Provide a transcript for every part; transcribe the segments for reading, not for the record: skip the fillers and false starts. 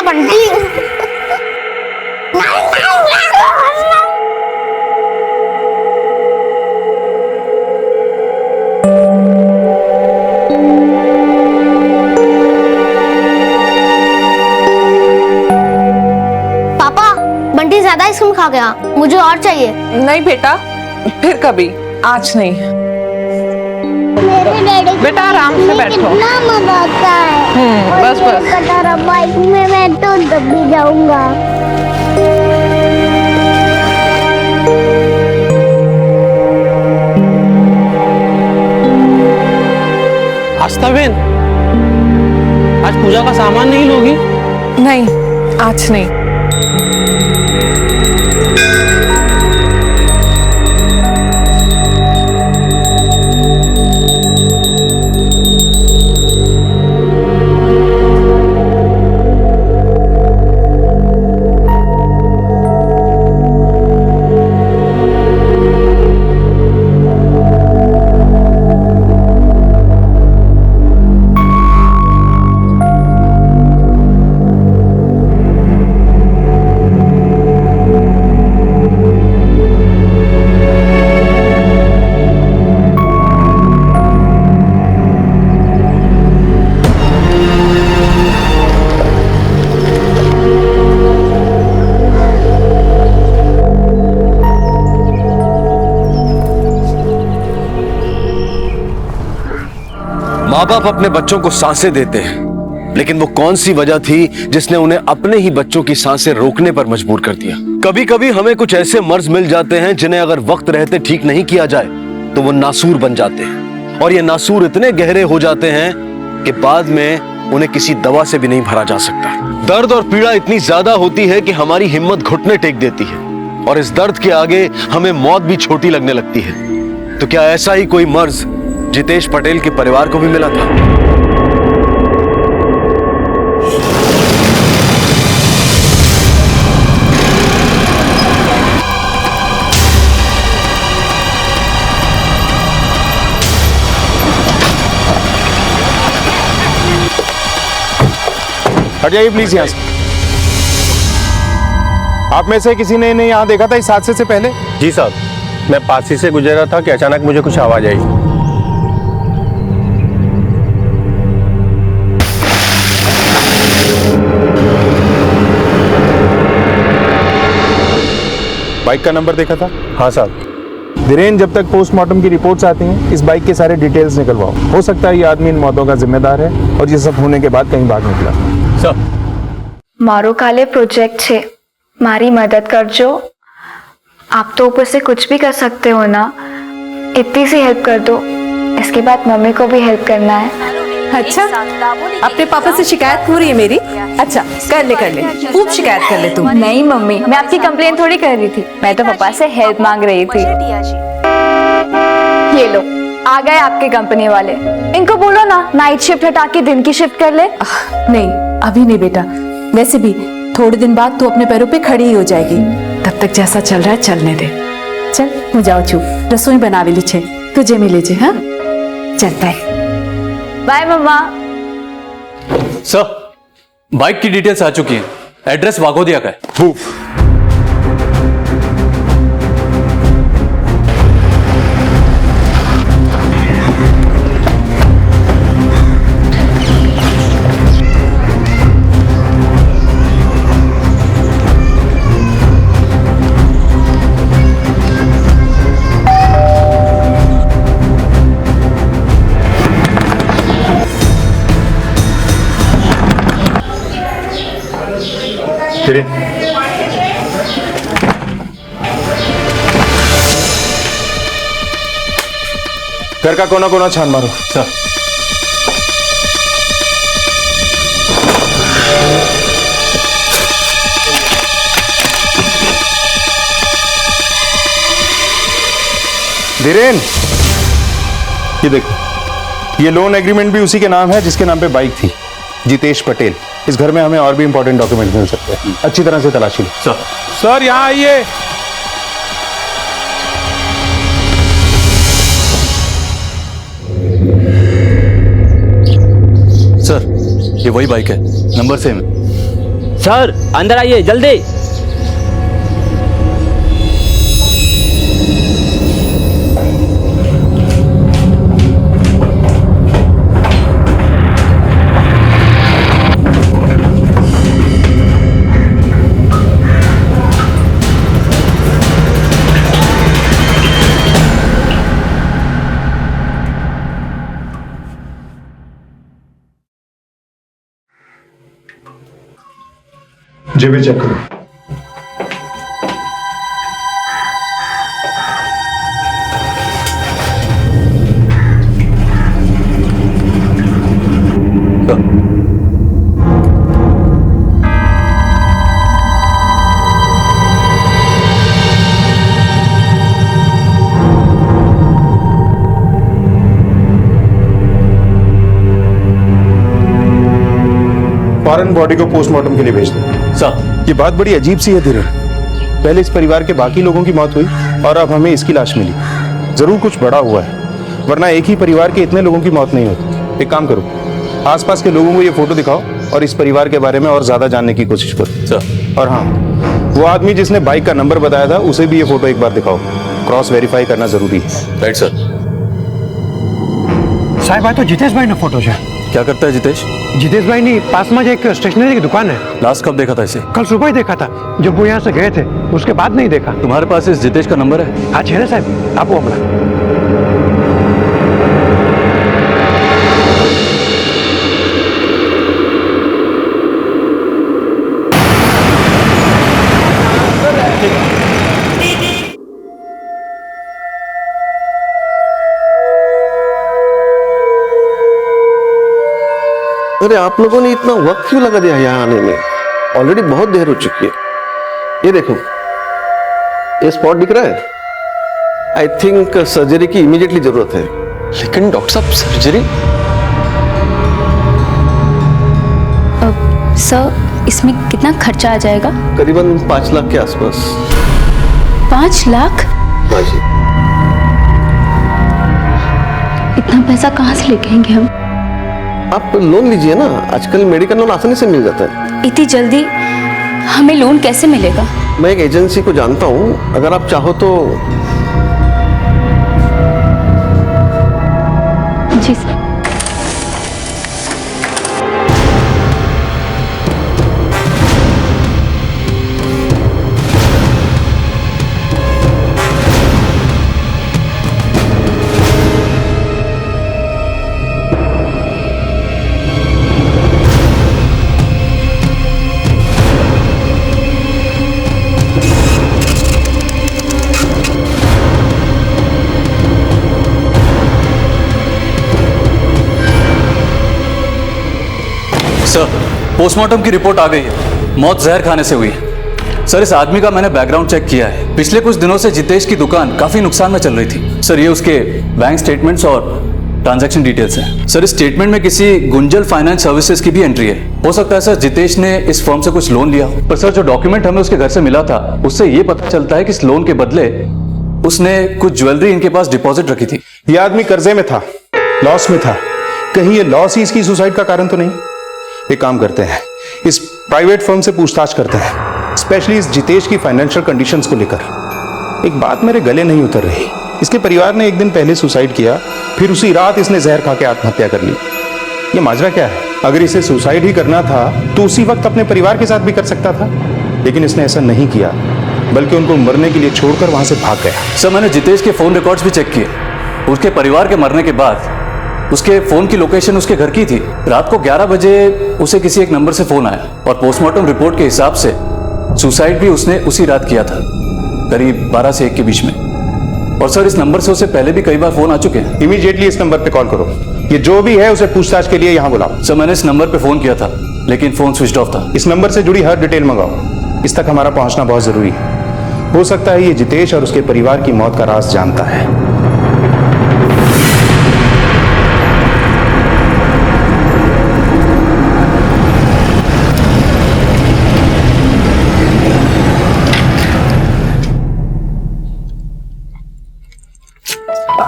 बंटी। पापा, बंटी ज्यादा आइसक्रीम खा गया, मुझे और चाहिए। नहीं बेटा, फिर कभी, आज नहीं। बेटा आराम से बैठो। कितना मजा आता है। बस बस। कटारा बाइक में मैं तो दबी जाऊंगा। आस्था बहन, आज पूजा का सामान नहीं लोगी? नहीं, आज नहीं। माँ बाप अपने बच्चों को सांसें देते हैं, लेकिन वो कौन सी वजह थी जिसने उन्हें अपने ही बच्चों की सांसें रोकने पर मजबूर कर दिया। कभी कभी हमें कुछ ऐसे मर्ज मिल जाते हैं जिन्हें अगर वक्त रहते ठीक नहीं किया जाए तो वो नासूर बन जाते हैं, और ये नासूर इतने गहरे हो जाते हैं कि बाद में उन्हें किसी दवा से भी नहीं भरा जा सकता। दर्द और पीड़ा इतनी ज्यादा होती है कि हमारी हिम्मत घुटने टेक देती है, और इस दर्द के आगे हमें मौत भी छोटी लगने लगती है। तो क्या ऐसा ही कोई मर्ज जितेश पटेल के परिवार को भी मिला था? हट जाइए प्लीज यहाँ से। आप में से किसी ने इन्हें यहाँ देखा था इस हादसे से पहले? जी साहब, मैं पास ही से गुजर रहा था कि अचानक मुझे कुछ आवाज आई। बाइक का नंबर देखा था? हाँ साहब। धीरेन, जब तक पोस्टमार्टम की रिपोर्ट्स आती हैं इस बाइक के सारे डिटेल्स निकलवाओ। हो सकता है ये आदमी इन मौतों का जिम्मेदार है और ये सब होने के बाद कहीं भाग निकला। सर, મારો કાલે પ્રોજેક્ટ છે, મારી મદદ કરજો। आप तो ऊपर से कुछ भी कर सकते हो ना, इतनी सी हेल्प कर दो। इसके बाद मम्मी को भी हेल्प करना है। अच्छा, अपने पापा से शिकायत हो रही है मेरी? अच्छा, कर ले खूब शिकायत कर ले तू। नहीं मम्मी, मैं आपकी कंप्लेन थोड़ी कर रही थी, मैं तो पापा से हेल्प मांग रही थी। ये लो, आ गए आपके कंपनी वाले। इनको बोलो ना नाइट शिफ्ट हटा के दिन की शिफ्ट कर ले। नहीं, अभी नहीं बेटा। वैसे भी थोड़े दिन बाद तू अपने पैरों पे खड़ी ही हो जाएगी। तब तक जैसा चल रहा है चलने दे। चल, હું જાઉં છું, રસોઈ બનાવેલી છે, તુજે મિલે છે। हाँ, चल बाय। बाय मम्मा। सर, बाइक की डिटेल्स आ चुकी हैं। एड्रेस वाघोदिया का है। घर का कोना कोना छान मारो। सर, धीरेन, ये देखो, ये लोन एग्रीमेंट भी उसी के नाम है जिसके नाम पे बाइक थी, जितेश पटेल। इस घर में हमें और भी इंपॉर्टेंट डॉक्यूमेंट मिल सकते हैं, अच्छी तरह से तलाशी लो। सर। सर, यहाँ आइए। सर, ये वही बाइक है, नंबर सेम है। सर अंदर आइए जल्दी। जेबी चेक करो। फौरन बॉडी को पोस्टमार्टम के लिए भेज दो। सर, ये बात बड़ी अजीब सी है धीरज। पहले इस परिवार के बाकी लोगों की मौत हुई और अब हमें इसकी लाश मिली। जरूर कुछ बड़ा हुआ है, वरना एक ही परिवार के इतने लोगों की मौत नहीं होती। एक काम करो, आसपास के लोगों को ये फोटो दिखाओ और इस परिवार के बारे में और ज्यादा जानने की कोशिश करो। सर। और हाँ, वो आदमी जिसने बाइक का नंबर बताया था उसे भी ये फोटो एक बार दिखाओ। क्रॉस वेरीफाई करना जरूरी है। Right sir. साहब आज तो जितेश भाई ने फोटो है। क्या करता है जितेश? जितेश भाई ने पास में एक स्टेशनरी की दुकान है। लास्ट कब देखा था इसे? कल सुबह ही देखा था, जब वो यहाँ से गए थे उसके बाद नहीं देखा। तुम्हारे पास इस जितेश का नंबर है? हाँ है साहब, आप वो हमारा। अरे आप लोगों ने इतना वक्त क्यों लगा दिया यहाँ आने में? ऑलरेडी बहुत देर हो चुकी है। ये देखो, ये स्पॉट दिख रहा है। आई थिंक सर्जरी की इमीडिएटली जरूरत है। लेकिन डॉक्टर साहब सर्जरी? सर इसमें कितना खर्चा आ जाएगा? करीबन 5 लाख के आसपास। 5 लाख? हाँ जी। इतना पैसा कहाँ से लेके आएंगे हम? आप लोन लीजिए ना, आजकल मेडिकल लोन आसानी से मिल जाता है। इतनी जल्दी हमें लोन कैसे मिलेगा? मैं एक एजेंसी को जानता हूँ, अगर आप चाहो तो। जी सर। सर, पोस्टमार्टम की रिपोर्ट आ गई है। मौत जहर खाने से हुई है। सर, इस आदमी का मैंने बैकग्राउंड चेक किया है। पिछले कुछ दिनों से जितेश की दुकान काफी नुकसान में चल रही थी। सर, ये उसके बैंक स्टेटमेंट्स और ट्रांजैक्शन डिटेल्स हैं। सर, इस स्टेटमेंट में किसी गुंजल फाइनेंस सर्विसेज की भी एंट्री है। हो सकता है सर जितेश ने इस फर्म से कुछ लोन लिया हो। पर सर, जो डॉक्यूमेंट हमें उसके घर से मिला था उससे ये पता चलता है कि इस लोन के बदले उसने कुछ ज्वेलरी इनके पास डिपॉजिट रखी थी। ये आदमी कर्जे में था, लॉस में था। कहीं ये लॉस ही इसकी सुसाइड का कारण तो नहीं? एक काम करते हैं, इस प्राइवेट फर्म से पूछताछ करते हैं, स्पेशली इस जितेश की फाइनेंशियल कंडीशंस को लेकर। एक बात मेरे गले नहीं उतर रही, इसके परिवार ने एक दिन पहले सुसाइड किया, फिर उसी रात इसने जहर खा के आत्महत्या कर ली। ये माजरा क्या है? अगर इसे सुसाइड ही करना था तो उसी वक्त अपने परिवार के साथ भी कर सकता था, लेकिन इसने ऐसा नहीं किया, बल्कि उनको मरने के लिए छोड़कर वहां से भाग गया। सर, मैंने जितेश के फोन रिकॉर्ड्स भी चेक किए। उसके परिवार के मरने के बाद उसके फोन की लोकेशन उसके घर की थी। रात को 11 बजे उसे किसी एक नंबर से फोन आया और पोस्टमार्टम रिपोर्ट के हिसाब से सुसाइड भी उसने उसी रात किया था, करीब 12 से 1 के बीच में। और सर, इस नंबर से उसे पहले भी कई बार फोन आ चुके हैं। इमीडिएटली इस नंबर पे कॉल करो। ये जो भी है उसे पूछताछ के लिए यहाँ बुलाओ। सर, मैंने इस नंबर पे फोन किया था लेकिन फोन स्विच ऑफ था। इस नंबर से जुड़ी हर डिटेल मंगाओ। इस तक हमारा पहुंचना बहुत जरूरी है। हो सकता है ये जितेश और उसके परिवार की मौत का राज जानता है।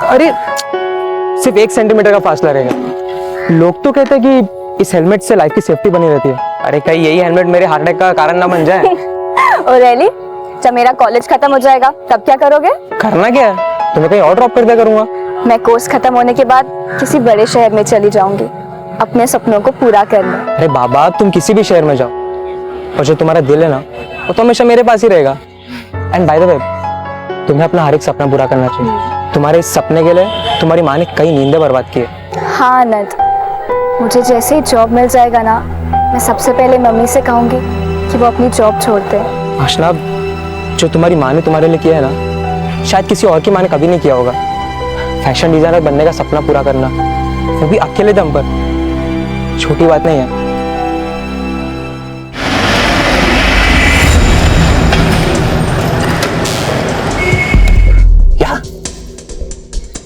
अरे सिर्फ 1 सेंटीमीटर का फासला रहेगा। लोग तो कहते हैं कि इस हेलमेट से लाइफ की सेफ्टी बनी रहती है। अरे कहीं यही हेलमेट मेरे हार्ट अटैक का कारण ना बन जाए। और रैली, जब मेरा कॉलेज खत्म हो जाएगा तब क्या करोगे? करना क्या है, तुम्हें कहीं और ड्रॉप कर दिया करूंगा। मैं कोर्स खत्म होने के बाद किसी बड़े शहर में चली जाऊंगी अपने सपनों को पूरा करने। अरे बाबा, तुम किसी भी शहर में जाओ और जो तुम्हारा दिल है ना वो तो हमेशा मेरे पास ही रहेगा। एंड बाय द वे, तुम्हें अपना हर एक सपना पूरा करना चाहिए। तुम्हारे इस सपने के लिए तुम्हारी माँ ने कई नींदें बर्बाद की है। हाँ आनंद, मुझे जैसे ही जॉब मिल जाएगा ना, मैं सबसे पहले मम्मी से कहूंगी कि वो अपनी जॉब छोड़ दे। आशना, जो तुम्हारी माँ ने तुम्हारे लिए किया है ना, शायद किसी और की माँ ने कभी नहीं किया होगा। फैशन डिजाइनर बनने का सपना पूरा करना, वो भी अकेले दम पर, छोटी बात नहीं है। क्या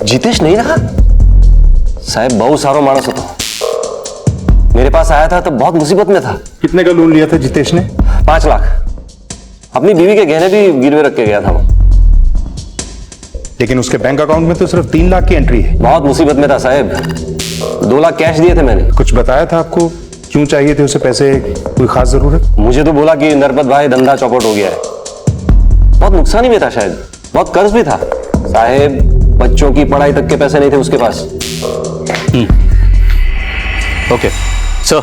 जितेश नहीं रहा? साहब बहुत सारो मानस હતો। मेरे पास आया था तो बहुत मुसीबत में था। कितने का लोन लिया था जितेश ने? 5 लाख। अपनी बीवी के गहने भी गिरवे रख के गया था वो। लेकिन उसके बैंक अकाउंट में तो सिर्फ 3 लाख की एंट्री है। बहुत मुसीबत में था साहब। 2 लाख कैश दिए थे मैंने। कुछ बताया था आपको क्यों चाहिए थे उसे पैसे? कोई खास जरूरत? मुझे तो बोला कि नरपत भाई धंधा चौपट हो गया है। बहुत नुकसानी में था शायद, बहुत कर्ज भी था साहब। बच्चों की पढ़ाई तक के पैसे नहीं थे उसके पास। ओके सर,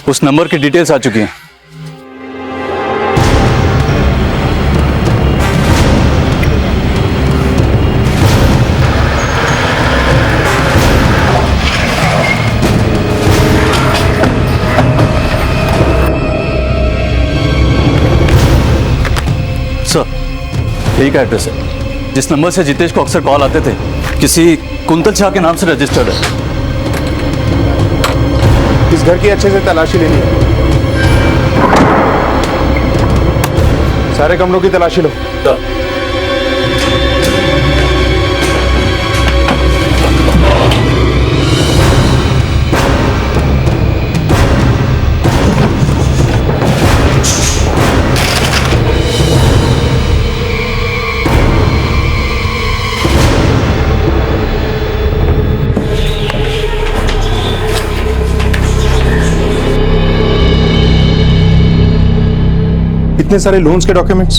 उस नंबर की डिटेल्स आ चुकी हैं। सर, यही का एड्रेस है जिस नंबर से जितेश को अक्सर कॉल आते थे। किसी कुंतल शाह के नाम से रजिस्टर्ड है। इस घर की अच्छे से तलाशी लेनी है। सारे कमरों की तलाशी लो। इतने सारे लोन्स के डॉक्यूमेंट्स,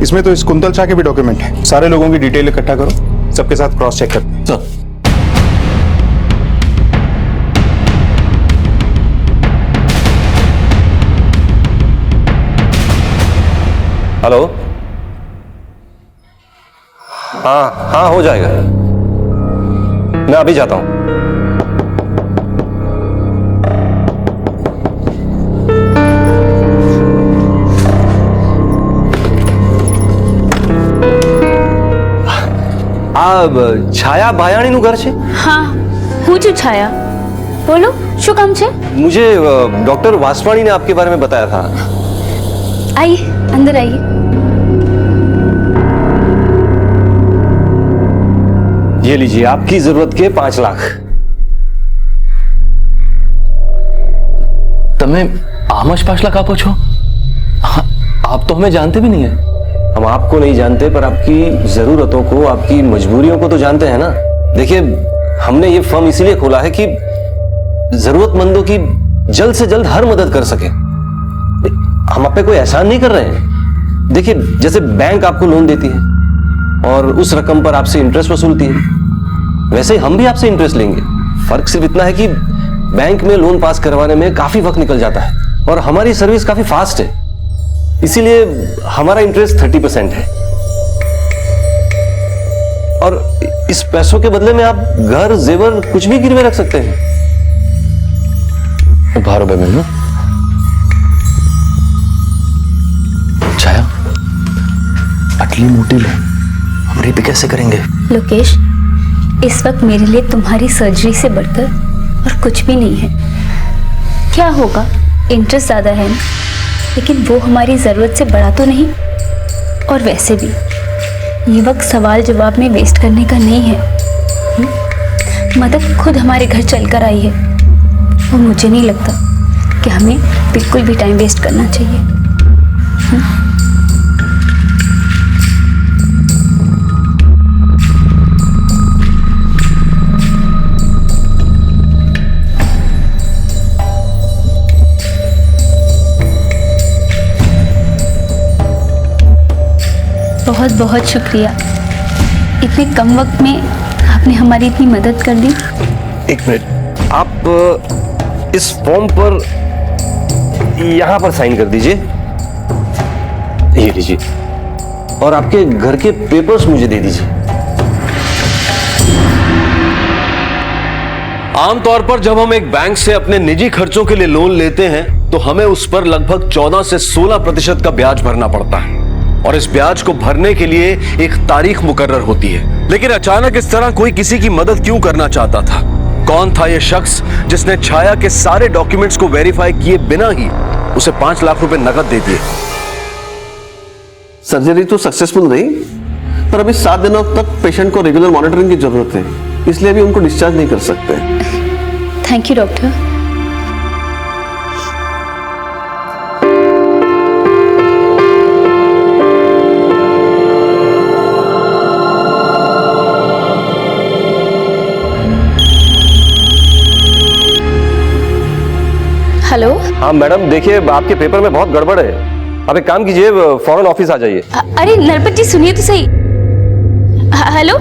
इसमें तो इस कुंतल शाह के भी डॉक्यूमेंट है। सारे लोगों की डिटेल इकट्ठा करो, सबके साथ क्रॉस चेक करते हैं। Sir, hello. हाँ हो जाएगा। मैं अभी जाता हूं। छाया भायाણીનું ઘર છે? हाँ, હું છું छाया। बोलो, શું કામ છે? मुझे डॉक्टर वासवाणी ने आपके बारे में बताया था। आइए, अंदर आइए। ये लीजिए, आपकी जरूरत के 5 लाख। તમે આમ જ 5 લાખ આપો છો? आप तो हमें जानते भी नहीं है। हम आपको नहीं जानते पर आपकी जरूरतों को, आपकी मजबूरियों को तो जानते हैं ना। देखिए, हमने ये फर्म इसीलिए खोला है कि जरूरतमंदों की जल्द से जल्द हर मदद कर सके। हम आप पे कोई एहसान नहीं कर रहे हैं। देखिए, जैसे बैंक आपको लोन देती है और उस रकम पर आपसे इंटरेस्ट वसूलती है, वैसे ही हम भी आपसे इंटरेस्ट लेंगे। फर्क सिर्फ इतना है कि बैंक में लोन पास करवाने में काफी वक्त निकल जाता है और हमारी सर्विस काफी फास्ट है, इसीलिए हमारा इंटरेस्ट 30% है। और इस पैसों के बदले में आप घर, जेवर कुछ भी गिरवे रख सकते हैं। उभारो बे मैनू। छाया, अटली मोटी लोन हम रीपे कैसे करेंगे? लोकेश, इस वक्त मेरे लिए तुम्हारी सर्जरी से बढ़कर और कुछ भी नहीं है। क्या होगा, इंटरेस्ट ज्यादा है ना, लेकिन वो हमारी जरूरत से बड़ा तो नहीं। और वैसे भी ये वक्त सवाल जवाब में वेस्ट करने का नहीं है। मदद खुद हमारे घर चलकर आई है और मुझे नहीं लगता कि हमें बिल्कुल भी टाइम वेस्ट करना चाहिए। बहुत बहुत शुक्रिया। इतने कम वक्त में आपने हमारी इतनी मदद कर दी। एक मिनट, आप इस फॉर्म पर यहां पर साइन कर दीजिए। ये लीजिए, और आपके घर के पेपर्स मुझे दे दीजिए। आमतौर पर जब हम एक बैंक से अपने निजी खर्चों के लिए लोन लेते हैं तो हमें उस पर लगभग 14 से 16% का ब्याज भरना पड़ता है, और इस ब्याज को भरने के लिए एक तारीख मुकर्रर होती है। लेकिन अचानक इस तरह कोई किसी की मदद क्यों करना चाहता था? कौन था यह शख्स जिसने छाया के सारे डॉक्यूमेंट्स को वेरीफाई किए बिना ही उसे 5 लाख रुपए नकद दे दिए? सर्जरी तो सक्सेसफुल रही, पर अभी 7 दिनों तक पेशेंट को रेगुलर मॉनिटरिंग की जरूरत है, इसलिए अभी उनको डिस्चार्ज नहीं कर सकते। Thank you doctor. हेलो। हाँ मैडम, देखिए आपके पेपर में बहुत गड़बड़ है। आप एक काम कीजिए, फौरन ऑफिस आ जाइए। अरे नरपत जी सुनिए तो सही। हेलो।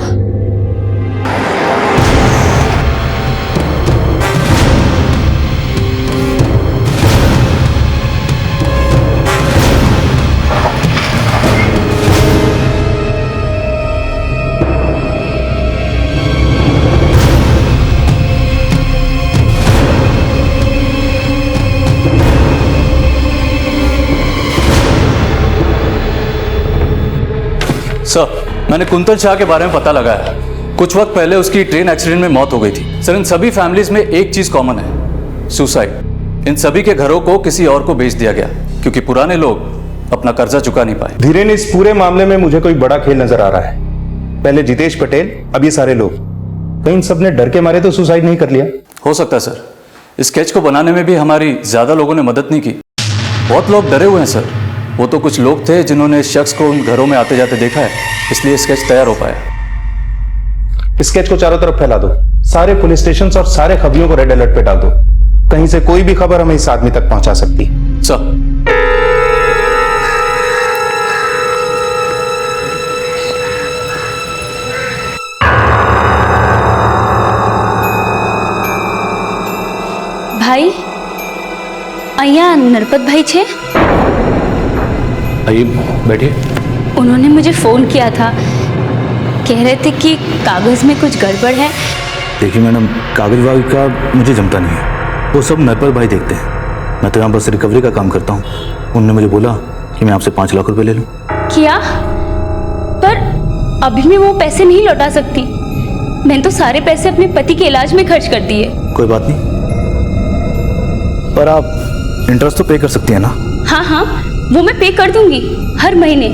सर, मैंने कुंतल शाह के बारे में पता लगाया। कुछ वक्त पहले उसकी ट्रेन एक्सीडेंट में मौत हो गई थी। सर, इन सभी फैमिलीज में एक चीज कॉमन है, सुसाइड। इन सभी के घरों को किसी और को बेच दिया गया क्योंकि पुराने लोग अपना कर्जा चुका नहीं पाए। धीरेन, इस पूरे मामले में मुझे कोई बड़ा खेल नजर आ रहा है। पहले जितेश पटेल, अब ये सारे लोग। कहीं इन सब ने डर के मारे तो सुसाइड नहीं कर लिया? हो सकता है सर। इस स्केच को बनाने में भी हमारी ज्यादा लोगों ने मदद नहीं की। बहुत लोग डरे हुए हैं सर। वो तो कुछ लोग थे जिन्होंने इस शख्स को उन घरों में आते जाते देखा है, इसलिए स्केच तैयार हो पाया। स्केच को चारों तरफ फैला दो, सारे पुलिस स्टेशन और सारे खबरियों को रेड अलर्ट पे डाल दो। कहीं से कोई भी खबर हमें इस आदमी तक पहुंचा सकती। सर, भाई, અહીંયા नरपत भाई छे? आइए बैठिए। उन्होंने मुझे फोन किया था, कह रहे थे कि कागज में कुछ गड़बड़ है। देखिए मैडम, कागज वागज का मुझे जमता नहीं है, वो सब नरपत भाई देखते हैं। मैं तो यहाँ बस रिकवरी का काम करता हूँ। उन्होंने मुझे बोला कि मैं आपसे 5 लाख रुपए ले लूँ। किया, पर अभी मैं वो पैसे नहीं लौटा सकती। मैंने तो सारे पैसे अपने पति के इलाज में खर्च कर दिए। कोई बात नहीं, पर आप इंटरेस्ट तो पे कर सकती हैं ना? हाँ हाँ, वो मैं पे कर दूंगी हर महीने।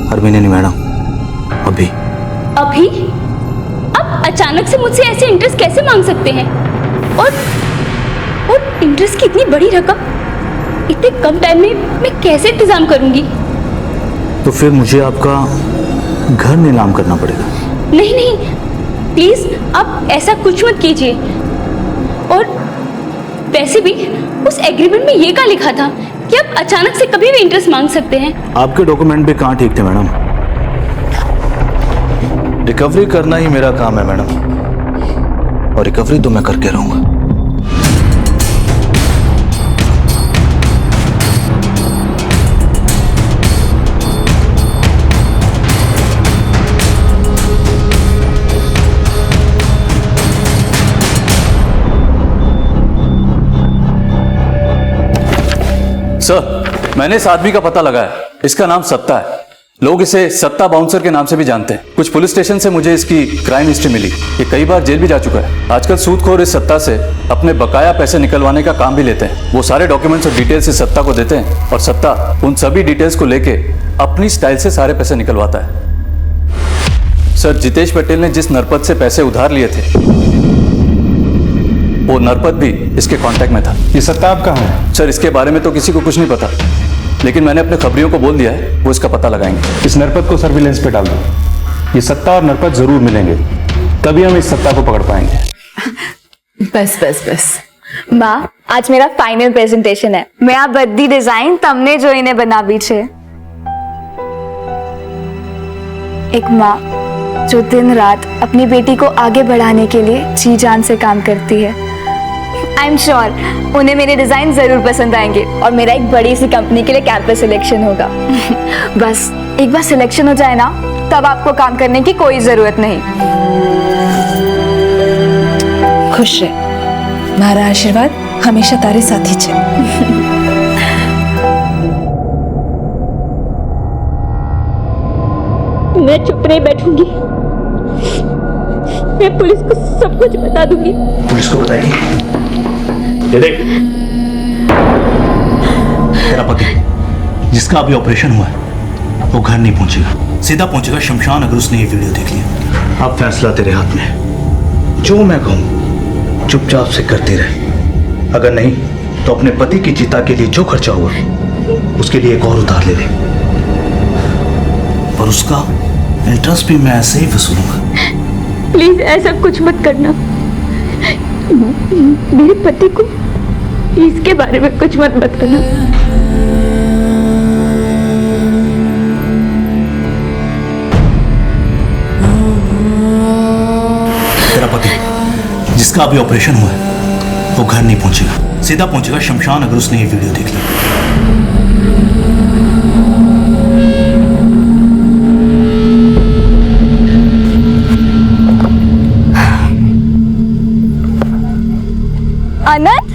हर महीने नहीं मैडम, अभी। अभी? अब अचानक से मुझसे ऐसे इंटरेस्ट कैसे मांग सकते हैं? और इंटरेस्ट की इतनी बड़ी रकम इतने कम टाइम में मैं कैसे इंतजाम करूंगी? तो फिर मुझे आपका घर नीलाम करना पड़ेगा। नहीं नहीं, प्लीज आप ऐसा कुछ मत कीजिए। और वैसे भी उस एग्रीमेंट में ये क्या लिखा था कि आप अचानक से कभी भी इंटरेस्ट मांग सकते हैं? आपके डॉक्यूमेंट भी कहाँ ठीक थे मैडम? रिकवरी करना ही मेरा काम है मैडम, और रिकवरी तो मैं करके रहूंगा। सर, मैंने इस आदमी का पता लगाया। इसका नाम सत्ता है। लोग इसे सत्ता बाउंसर के नाम से भी जानते हैं। कुछ पुलिस स्टेशन से मुझे इसकी क्राइम हिस्ट्री मिली। ये कई बार जेल भी जा चुका है। आजकल सूदखोर इस सत्ता से अपने बकाया पैसे निकलवाने का काम भी लेते हैं। वो सारे डॉक्यूमेंट्स और डिटेल्स इस सत्ता को देते हैं और सत्ता उन सभी डिटेल्स को लेके अपनी स्टाइल से सारे पैसे निकलवाता है। सर, जितेश पटेल ने जिस नरपत से पैसे उधार लिए थे, वो नरपत भी इसके कांटेक्ट में था। ये सत्ता आप कहाँ है? सर, इसके बारे में तो किसी को कुछ नहीं पता, लेकिन मैंने अपने खबरियों को बोल दिया है, वो इसका पता लगाएंगे। इस नरपत को सर्विलेंस पे डाल दो। ये सत्ता और नरपत जरूर मिलेंगे, तभी हम इस सत्ता को पकड़ पाएंगे। बस बस बस। माँ, आज मेरा फाइनल प्रेजेंटेशन है। मैं आ बद्दी डिजाइन तमने जोईने बनावी छे। एक माँ जो दिन रात अपनी बेटी को आगे बढ़ाने के लिए जी जान से काम करती है। आई एम श्योर उन्हें मेरे डिजाइन जरूर पसंद आएंगे और मेरा एक बड़ी सी कंपनी के लिए कैंपस सिलेक्शन होगा। बस एक बार सिलेक्शन हो जाए ना, तब आपको काम करने की कोई जरूरत नहीं। खुश रह, मारा आशीर्वाद हमेशा तारे साथ ही छे। मैं चुप नहीं बैठूंगी, मैं पुलिस को सब कुछ बता दूंगी। पुलिस को बताएगी? ये देख, तेरा पति जिसका अभी ऑपरेशन हुआ है वो घर नहीं पहुंचेगा, सीधा पहुंचेगा शमशान अगर उसने ये वीडियो देख लिया। अब फैसला तेरे हाथ में, जो मैं कहूं चुपचाप से करते रहे, अगर नहीं तो अपने पति की चिता के लिए जो खर्चा हुआ उसके लिए एक और उधार ले ले, और उसका इंटरेस्ट भी मैं ऐसे ही वसूलूंगा। प्लीज ऐसा कुछ मत करना, मेरे पति को इसके बारे में कुछ मत बताना। तेरा पति जिसका अभी ऑपरेशन हुआ है वो घर नहीं पहुंचेगा, सीधा पहुंचेगा शमशान अगर उसने ये वीडियो देख लिया। अनंत,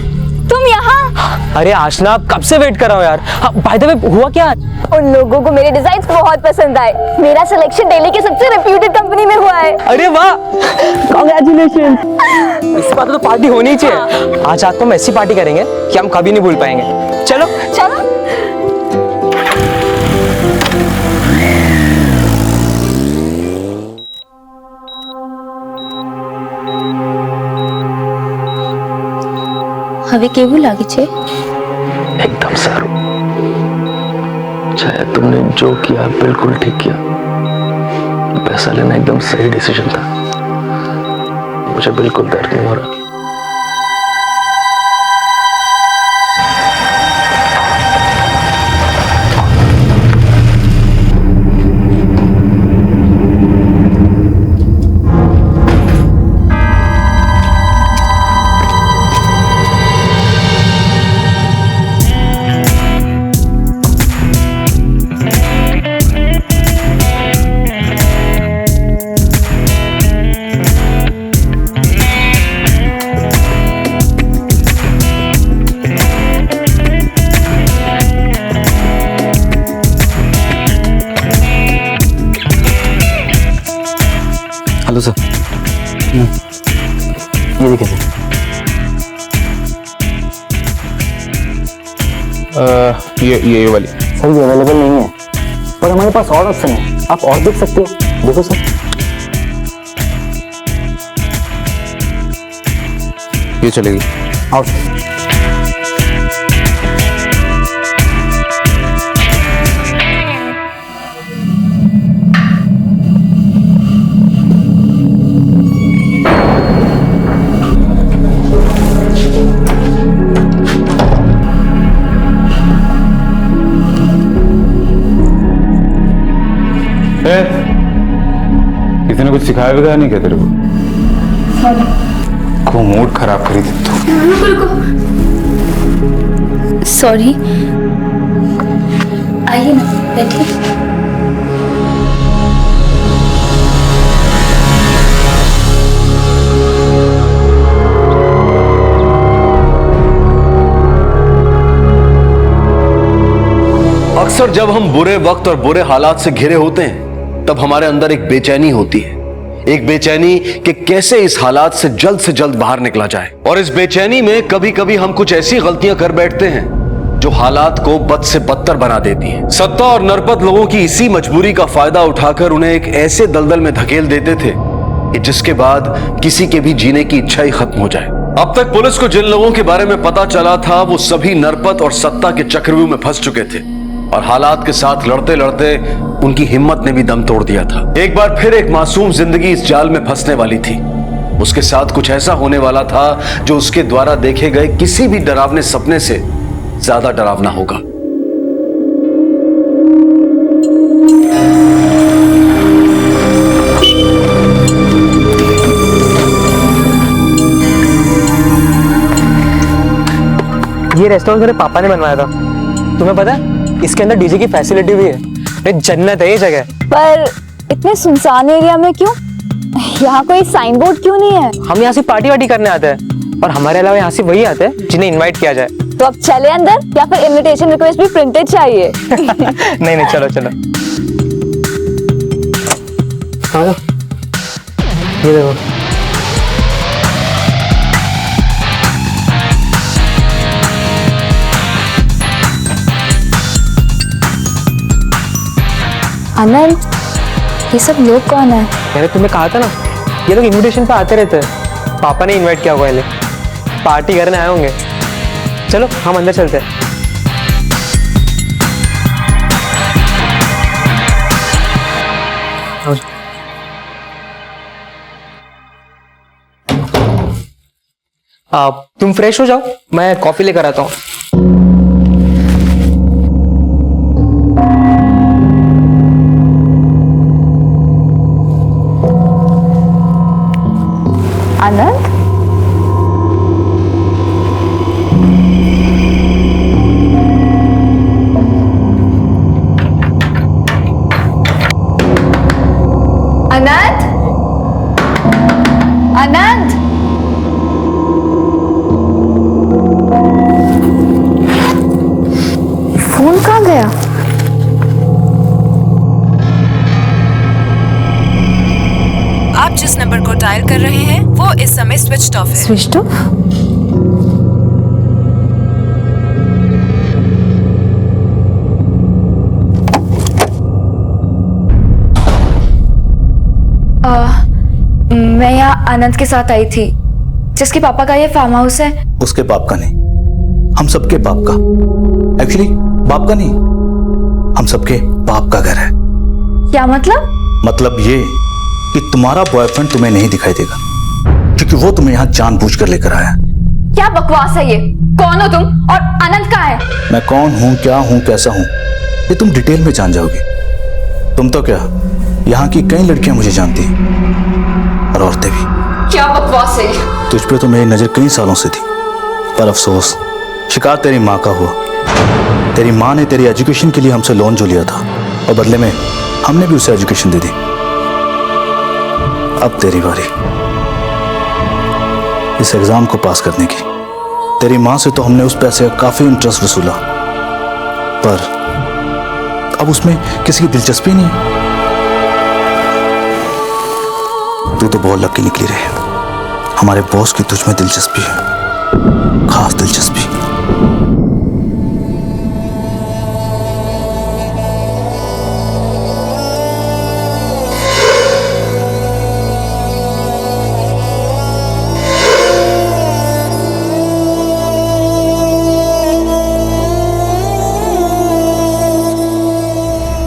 तुम यहाँ? अरे आशना, कब से वेट कर रहा हूँ यार। बाय द वे, हुआ क्या? उन लोगों को मेरे डिजाइन्स बहुत पसंद आए। मेरा सिलेक्शन दिल्ली की सबसे रेप्यूटेड कंपनी में हुआ है। अरे वाह, कांग्रेचुलेशन। इस बात तो पार्टी होनी ही चाहिए। आज रात को हम ऐसी पार्टी करेंगे कि हम कभी नहीं भूल पाएंगे। चलो चलो। હવે કેવું લાગે છે? एकदम सारू। शायद तुमने जो किया बिल्कुल ठीक किया। पैसा लेना एकदम सही डिसीजन था। मुझे बिल्कुल दर्द नहीं हो रहा। हेलो सर, ये देखिए सर। ये वाली सर ये अवेलेबल नहीं है, पर हमारे पास और ऑप्शन है, आप और देख सकते हो। देखो सर, ये चलेगी। आओ। किसी ने कुछ सिखाया वगैरह नहीं क्या तेरे को मूड खराब करी दे तू। सॉरी, आइए ना, बैठिए। अक्सर जब हम बुरे वक्त और बुरे हालात से घिरे होते हैं तब हमारे अंदर एक बेचैनी होती है, एक बेचैनी कि कैसे इस हालात से जल्द बाहर निकला जाए। और इस बेचैनी में कभी कभी हम कुछ ऐसी गलतियां कर बैठते हैं जो हालात को बद से बदतर बना देती हैं। सत्ता और नरपत लोगों की इसी मजबूरी का फायदा उठाकर उन्हें एक ऐसे दलदल में धकेल देते थे कि जिसके बाद किसी के भी जीने की इच्छा ही खत्म हो जाए। अब तक पुलिस को जिन लोगों के बारे में पता चला था वो सभी नरपत और सत्ता के चक्रव्यूह में फंस चुके थे और हालात के साथ लड़ते लड़ते उनकी हिम्मत ने भी दम तोड़ दिया था। एक बार फिर एक मासूम जिंदगी इस जाल में फंसने वाली थी। उसके साथ कुछ ऐसा होने वाला था जो उसके द्वारा देखे गए किसी भी डरावने सपने से ज्यादा डरावना होगा। ये रेस्टोरेंट मेरे पापा ने बनवाया था। तुम्हें पता है इसके अंदर डीजे की फैसिलिटी भी है। ये जन्नत है ये जगह। पर इतने सुनसान एरिया में क्यों? यहाँ कोई साइन बोर्ड क्यों नहीं है? हम यहाँ से पार्टी वार्टी करने आते हैं और हमारे अलावा यहाँ से वही आते हैं जिन्हें इनवाइट किया जाए। तो अब चले अंदर या फिर इनविटेशन रिक्वेस्ट भी प्रिंटेड चाहिए? नहीं नहीं, चलो चलो। आ जाओ, ये देखो। आनंद, ये सब लोग कौन है? मैंने तुम्हें कहा था ना, ये लोग इनविटेशन पे आते रहते हैं। पापा ने इनवाइट किया हुआ है, पार्टी करने आए होंगे। चलो हम अंदर चलते हैं। तुम फ्रेश हो जाओ, मैं कॉफी लेकर आता हूँ। आनंद, आनंद, आनंद, फोन कहाँ गया? आप जिस नंबर को डायल कर रहे हैं वो इस समय स्विच्ड ऑफ है। Switched off? मैं यहाँ आनंद के साथ आई थी, जिसके पापा का ये फार्म हाउस है। उसके बाप का नहीं, हम सबके बाप का। एक्चुअली बाप का नहीं, हम सबके बाप का घर है। क्या मतलब? मतलब ये कि तुम्हारा बॉयफ्रेंड तुम्हें नहीं दिखाई देगा, क्योंकि वो तुम्हें यहाँ जानबूझकर लेकर आया। क्या बकवास है ये? कौन हो तुम और आनंद कहाँ है? मैं कौन हूँ, क्या हूँ, कैसा हूँ, ये तुम डिटेल में जान जाओगे। तुम तो क्या, यहाँ की कई लड़कियां मुझे जानती हैं और औरतें भी। क्या बकवास है ये? तुझ पे तो मेरी नजर कई सालों से थी, पर अफसोस शिकार तेरी माँ का हुआ। तेरी माँ ने तेरी एजुकेशन के लिए हमसे लोन जो लिया था और बदले में हमने भी उसे एजुकेशन दे दी। अब तेरी बारी इस एग्जाम को पास करने की। तेरी माँ से तो हमने उस पैसे का काफी इंटरेस्ट वसूला, पर अब उसमें किसी की दिलचस्पी नहीं है। तू तो बहुत लकी निकली रहे। हमारे बॉस की तुझ में दिलचस्पी है, खास दिलचस्पी।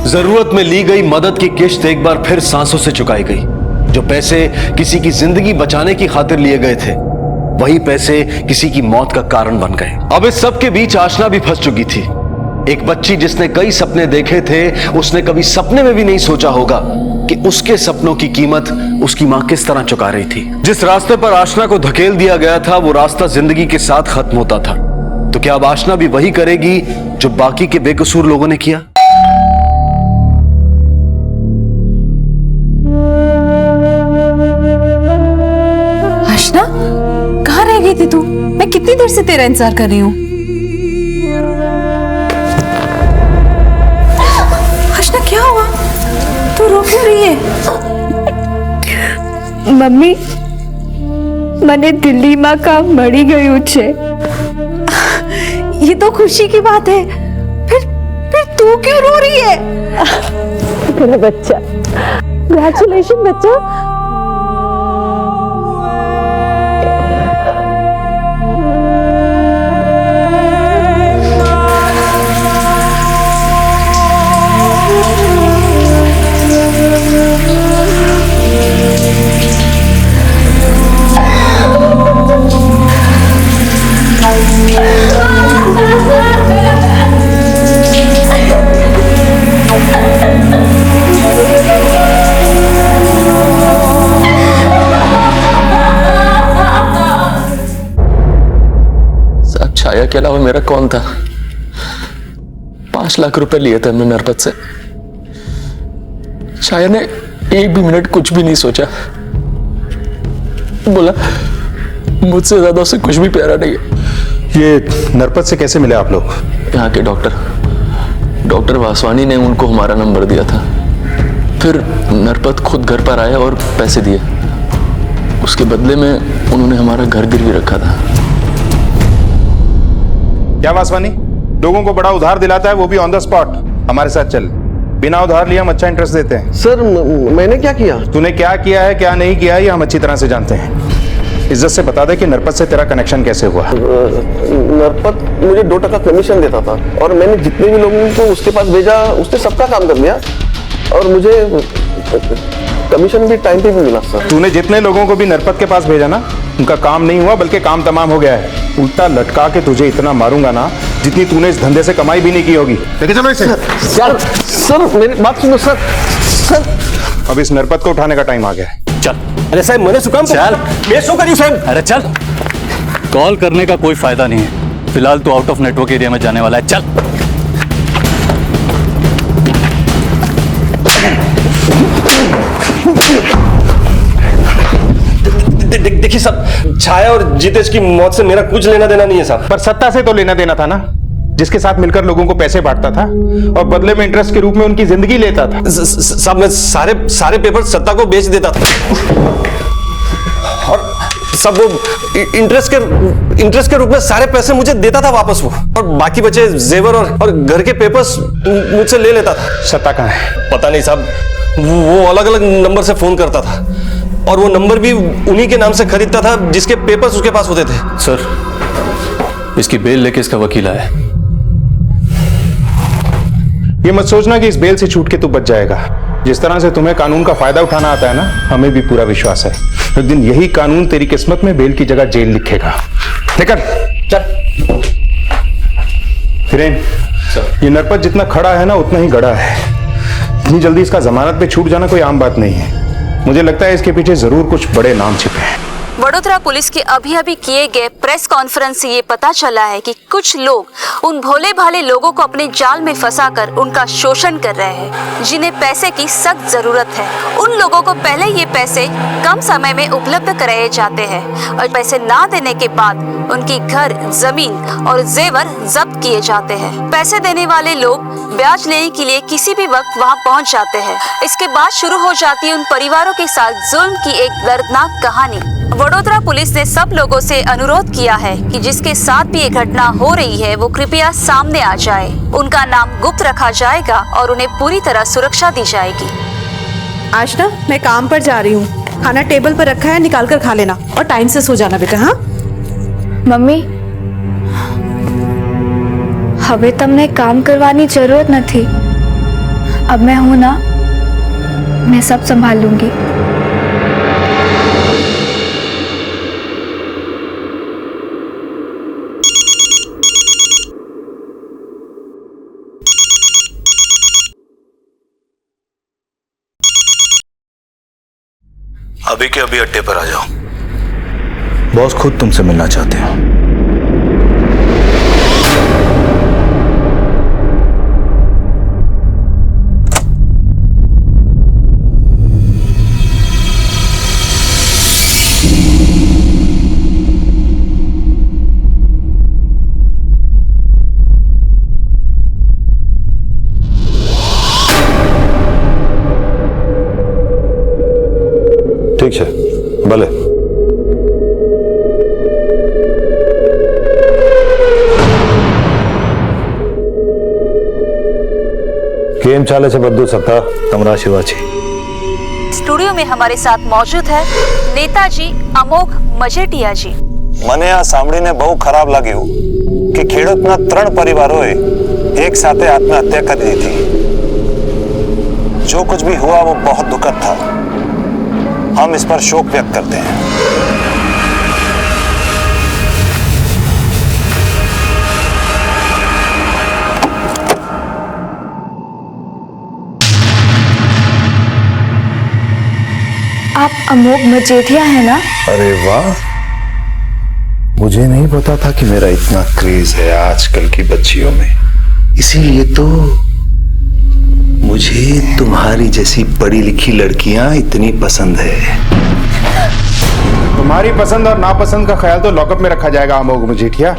जरूरत में ली गई मदद की किश्त एक बार फिर सांसों से चुकाई गई। जो पैसे किसी की जिंदगी बचाने की खातिर लिए गए थे, वही पैसे किसी की मौत का कारण बन गए। अब इस सब के बीच आशना भी फंस चुकी थी। एक बच्ची जिसने कई सपने देखे थे, उसने कभी सपने में भी नहीं सोचा होगा कि उसके सपनों की कीमत उसकी मां किस तरह चुका रही थी। जिस रास्ते पर आशना को धकेल दिया गया था, वो रास्ता जिंदगी के साथ खत्म होता था। तो क्या अब आशना भी वही करेगी जो बाकी के बेकसूर लोगों ने किया? आशना, कहाँ रह गई थी तू? मैं कितनी देर से तेरा इंतजार कर रही हूँ। आशना, क्या हुआ? तू रो क्यों रही है? मम्मी, મને દિલ્હીમાં કામ મળી ગયું છે। ये तो खुशी की बात है। फिर तू क्यों रो रही है? मेरा बच्चा, कंग्रेचुलेशन बच्चा। छाया के अलावा मेरा कौन था? 5 लाख रुपए लिए थे हमने नरपत से। छाया ने एक भी मिनट कुछ भी नहीं सोचा, बोला मुझसे ज्यादा उसे कुछ भी प्यारा नहीं है। ये नरपत से कैसे मिले आप लोग? यहाँ के डॉक्टर वासवानी ने उनको हमारा नंबर दिया था। फिर नरपत खुद घर पर आया और पैसे दिए। उसके बदले में उन्होंने हमारा घर गिरवी रखा था। क्या वासवानी लोगों को बड़ा उधार दिलाता है, वो भी ऑन द स्पॉट? हमारे साथ चल, बिना उधार लिए हम अच्छा इंटरेस्ट देते हैं। सर मैंने क्या किया? तूने क्या किया है क्या नहीं किया है ये हम अच्छी तरह से जानते हैं। इज्जत से बता दे कि नरपत से तेरा कनेक्शन कैसे हुआ? नरपत मुझे 2% कमीशन देता था और मैंने जितने भी लोगों को उसके पास भेजा उसने सबका काम कर दिया और मुझे कमीशन भी टाइम पे भी मिला सर। तूने जितने लोगों को भी नरपत के पास भेजा ना, उनका काम नहीं हुआ बल्कि काम तमाम हो गया है। उल्टा लटका के तुझे इतना मारूंगा ना जितनी तूने इस धंधे से कमाई भी नहीं की होगी। चलो इसे। सर मेरी बात सुनो सर। अब इस नरपत को उठाने का टाइम आ गया है। चल। अरे साहब मैंने सुकाम चल। मैं सो करी साहब। अरे चल, कॉल करने का कोई फायदा नहीं है। फिलहाल तो आउट ऑफ नेटवर्क एरिया में जाने वाला है। चल। देखिए साहब, छाया और जितेश की मौत से मेरा कुछ लेना देना नहीं है साहब। पर सत्ता से तो लेना देना था ना, जिसके साथ मिलकर लोगों को पैसे बांटता था और बदले में इंटरेस्ट के रूप में उनकी जिंदगी लेता था। साहब मैं सारे पेपर सत्ता को बेच देता था और सब वो इंटरेस्ट के रूप में सारे पैसे मुझे देता था वापस वो, और बाकी बचे जेवर और घर के पेपर्स मुझसे ले लेता था। सत्ता कहाँ है? पता नहीं साहब, वो अलग अलग नंबर से फोन करता था और वो नंबर भी उन्हीं के नाम से खरीदता था जिसके पेपर्स उसके पास होते थे। सर, इसकी बेल लेके इसका वकील आया। ये मत सोचना कि इस बेल से छूट के तू बच जाएगा। जिस तरह से तुम्हें कानून का फायदा उठाना आता है ना, हमें भी पूरा विश्वास है एक दिन यही कानून तेरी किस्मत में बेल की जगह जेल लिखेगा। लेकर चल। हिरेन, ये नरपत जितना खड़ा है ना उतना ही गड़ा है। इतनी जल्दी इसका जमानत पे छूट जाना कोई आम बात नहीं है। मुझे लगता है इसके पीछे जरूर कुछ बड़े नाम छिपे हैं। वडोदरा पुलिस के अभी किए गए प्रेस कॉन्फ्रेंस से ये पता चला है कि कुछ लोग उन भोले भाले लोगों को अपने जाल में फंसाकर उनका शोषण कर रहे हैं जिन्हें पैसे की सख्त जरूरत है। उन लोगों को पहले ये पैसे कम समय में उपलब्ध कराए जाते हैं और पैसे ना देने के बाद उनकी घर, जमीन और जेवर जब्त किए जाते हैं। पैसे देने वाले लोग ब्याज लेने के लिए किसी भी वक्त वहां पहुंच जाते हैं। इसके बाद शुरू हो जाती है उन परिवारों के साथ जुल्म की एक दर्दनाक कहानी। वडोदरा पुलिस ने सब लोगों से अनुरोध किया है कि जिसके साथ भी ये घटना हो रही है वो कृपया सामने आ जाए। उनका नाम गुप्त रखा जाएगा और उन्हें पूरी तरह सुरक्षा दी जाएगी। आज ना मैं काम पर जा रही हूँ, खाना टेबल पर रखा है, निकाल कर खा लेना और टाइम से सो जाना बेटा। हाँ मम्मी, હવે તમને કામ કરવાની જરૂરત નથી। अब मैं हूं ना, मैं सब संभाल लूंगी। अभी के अभी अड्डे पर आ जाओ। बॉस खुद तुमसे मिलना चाहते हैं। ठीक है, भले। केम चाले से बद्दू सत्ता तमरा शिवाजी। स्टूडियो में हमारे साथ मौजूद है नेताजी अमोघ मजेटिया जी। મને આ સાંભળીને બહુ ખરાબ લાગ્યું કે ખેડૂતના 3 પરિવારોએ એક સાથે આત્મહત્યા કરી દીધી। जो कुछ भी हुआ वो बहुत दुखद था। हम इस पर शोक व्यक्त करते हैं। आप अमोघ मजेठिया है ना? अरे वाह, मुझे नहीं पता था कि मेरा इतना क्रेज है आजकल की बच्चियों में, इसीलिए तो मुझे तुम्हारी जैसी पढ़ी लिखी लड़कियां इतनी पसंद है। तुम्हारी पसंद और नापसंद का ख्याल तो लॉकअप में रखा जाएगा अमोघ मजीठिया।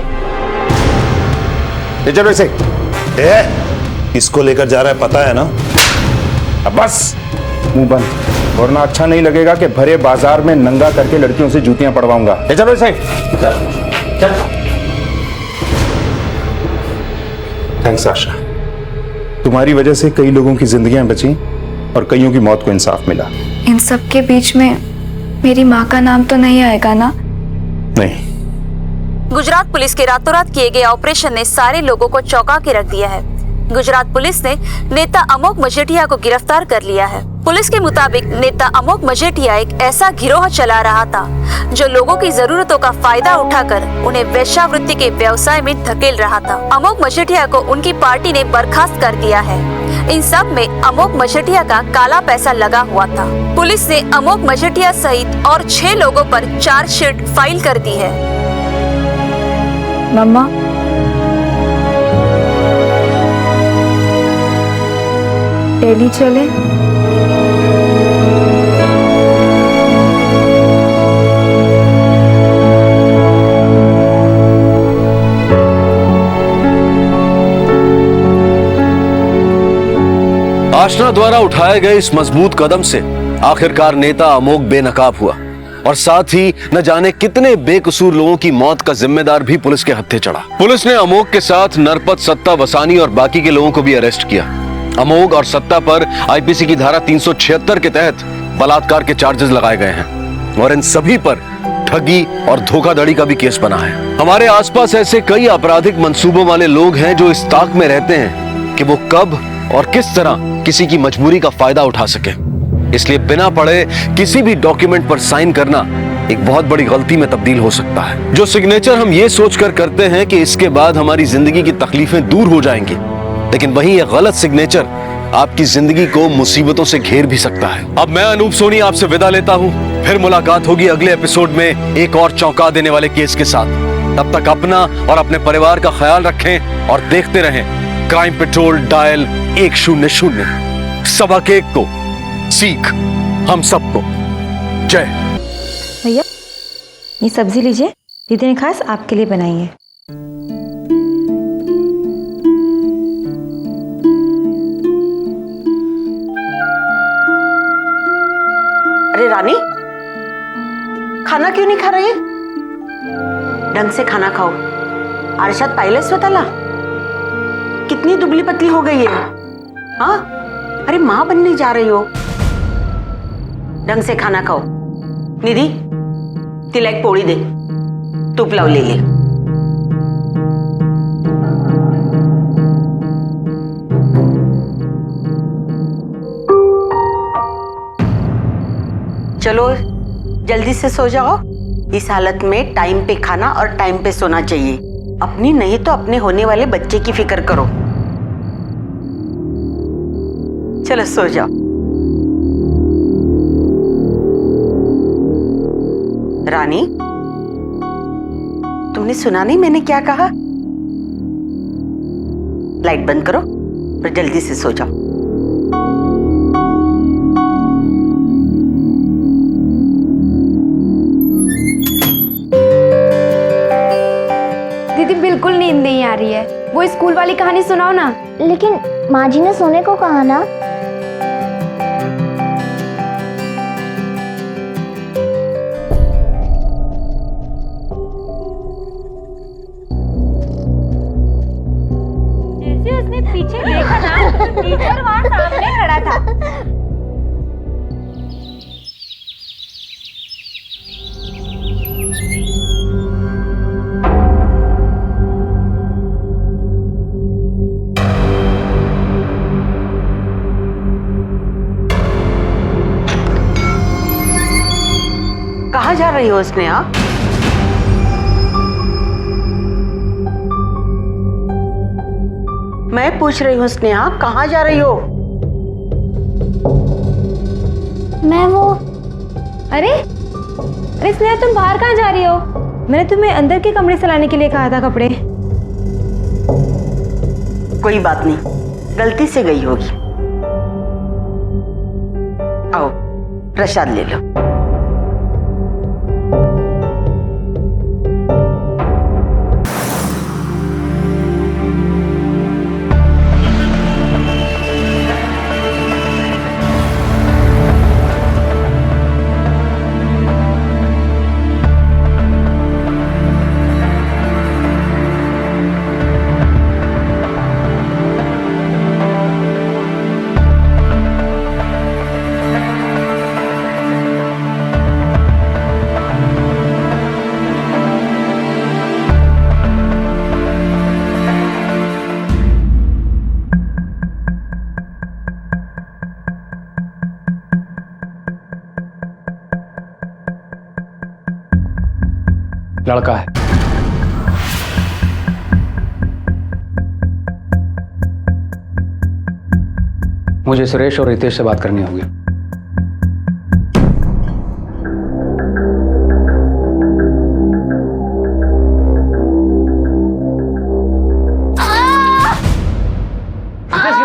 ले चलो इसे। किसको लेकर जा रहा है पता है ना? अब बस मुंह बंद, वरना अच्छा नहीं लगेगा कि भरे बाजार में नंगा करके लड़कियों से जूतियां पड़वाऊंगा। ले चलो इसे। थैंक्स आशा, तुम्हारी वजह से कई लोगों की जिंदगियां बची और कईयों की मौत को इंसाफ मिला। इन सब के बीच में मेरी माँ का नाम तो नहीं आएगा ना? नहीं। गुजरात पुलिस के रातों रात किए गए ऑपरेशन ने सारे लोगों को चौंका के रख दिया है। गुजरात पुलिस ने नेता अमोघ मजीठिया को गिरफ्तार कर लिया है। पुलिस के मुताबिक नेता अमोघ मजीठिया एक ऐसा गिरोह चला रहा था जो लोगों की जरूरतों का फायदा उठाकर उन्हें वेश्यावृत्ति के व्यवसाय में धकेल रहा था। अमोघ मजीठिया को उनकी पार्टी ने बर्खास्त कर दिया है। इन सब में अमोघ मजीठिया का काला पैसा लगा हुआ था। पुलिस ने अमोघ मजीठिया सहित और 6 लोगों पर चार्जशीट फाइल कर दी है। मम्मा, डेली चले? आशना द्वारा उठाए गए इस मजबूत कदम से आखिरकार नेता अमोघ बेनकाब हुआ और साथ ही न जाने कितने बेकसूर लोगों की मौत का जिम्मेदार भी पुलिस के हत्थे चढ़ा। पुलिस ने अमोघ के साथ नरपत, सत्ता, वसानी और बाकी के लोगों को भी अरेस्ट किया। अमोघ और सत्ता पर आईपीसी की धारा 376 के तहत बलात्कार के चार्जेस लगाए गए हैं और इन सभी पर ठगी और धोखाधड़ी का भी केस बना है। हमारे आसपास ऐसे कई आपराधिक मंसूबों वाले लोग हैं जो इस ताक में रहते हैं कि वो कब और किस तरह किसी की मजबूरी का फायदा उठा सके। इसलिए बिना पढ़े किसी भी डॉक्यूमेंट पर साइन करना एक बहुत बड़ी गलती में तब्दील हो सकता है। जो सिग्नेचर हम ये सोचकर करते हैं कि इसके बाद हमारी जिंदगी की तकलीफें दूर हो जाएंगी, लेकिन वहीं यह गलत सिग्नेचर आपकी जिंदगी को मुसीबतों से घेर भी सकता है। अब मैं अनूप सोनी आपसे विदा लेता हूं। फिर मुलाकात होगी अगले एपिसोड में एक और चौंका देने वाले केस के साथ। तब तक अपना और अपने परिवार का ख्याल रखें और देखते रहें क्राइम पेट्रोल डायल 100। सबक एक को सीख हम सबको। जय। भैया ये सब्जी लीजिए, दीदी ने खास आपके लिए बनाई है। अरे रानी, खाना क्यों नहीं खा रही है? ढंग से खाना खाओ। आरशात पाहिले स्वतःला कितनी दुबली पतली हो गई है। हाँ, अरे माँ बनने जा रही हो, ढंग से खाना खाओ। निधि, तिला एक पोळी दे, तूप लावलेली। चलो जल्दी से सो जाओ। इस हालत में टाइम पे खाना और टाइम पे सोना चाहिए। अपनी नहीं तो अपने होने वाले बच्चे की फिक्र करो। चलो सो जाओ। रानी, तुमने सुना नहीं मैंने क्या कहा? लाइट बंद करो और जल्दी से सो जाओ। दीदी बिल्कुल नींद नहीं आ रही है, वो स्कूल वाली कहानी सुनाओ ना। लेकिन माँ जी ने सोने को कहा ना। जैसे उसने पीछे देखा ना, टीचर वहाँ सामने खड़ा था। कहाँ जा रही हो स्नेहा? मैं पूछ रही हूँ स्नेहा, कहाँ जा रही हो? मैं वो, अरे स्नेहा तुम बाहर कहाँ जा रही हो? मैंने तुम्हें अंदर के कमरे से लाने के लिए कहा था कपड़े। कोई बात नहीं, गलती से गई होगी। आओ प्रसाद ले लो। लड़का है। मुझे सुरेश और रितेश से बात करनी होगी। ये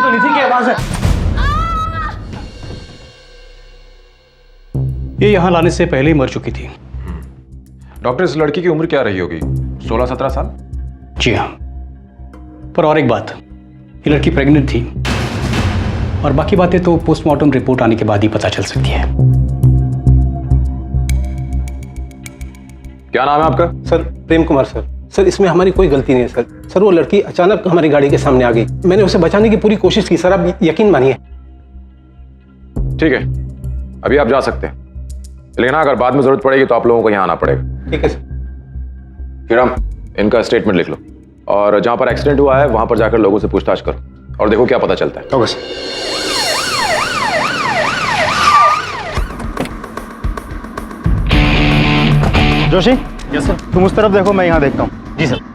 तो निधि की आवाज है। ये यहां लाने से पहले ही मर चुकी थी। डॉक्टर, इस लड़की की उम्र क्या रही होगी? 16-17 साल? जी हाँ, पर और एक बात, ये लड़की प्रेग्नेंट थी और बाकी बातें तो पोस्टमार्टम रिपोर्ट आने के बाद ही पता चल सकती है। क्या नाम है आपका? Sir Prem Kumar sir. Sir इसमें हमारी कोई गलती नहीं है सर। सर वो लड़की अचानक हमारी गाड़ी के सामने आ गई, मैंने उसे बचाने की पूरी कोशिश की सर, आप यकीन मानिए। ठीक है, अभी आप जा सकते हैं, लेकिन अगर बाद में जरूरत पड़ेगी तो आप लोगों को यहाँ आना पड़ेगा। ठीक है सर। हिराम, इनका स्टेटमेंट लिख लो और जहां पर एक्सीडेंट हुआ है वहां पर जाकर लोगों से पूछताछ करो और देखो क्या पता चलता है। Okay sir. Joshi, yes sir. तुम उस तरफ देखो, मैं यहाँ देखता हूँ। जी सर।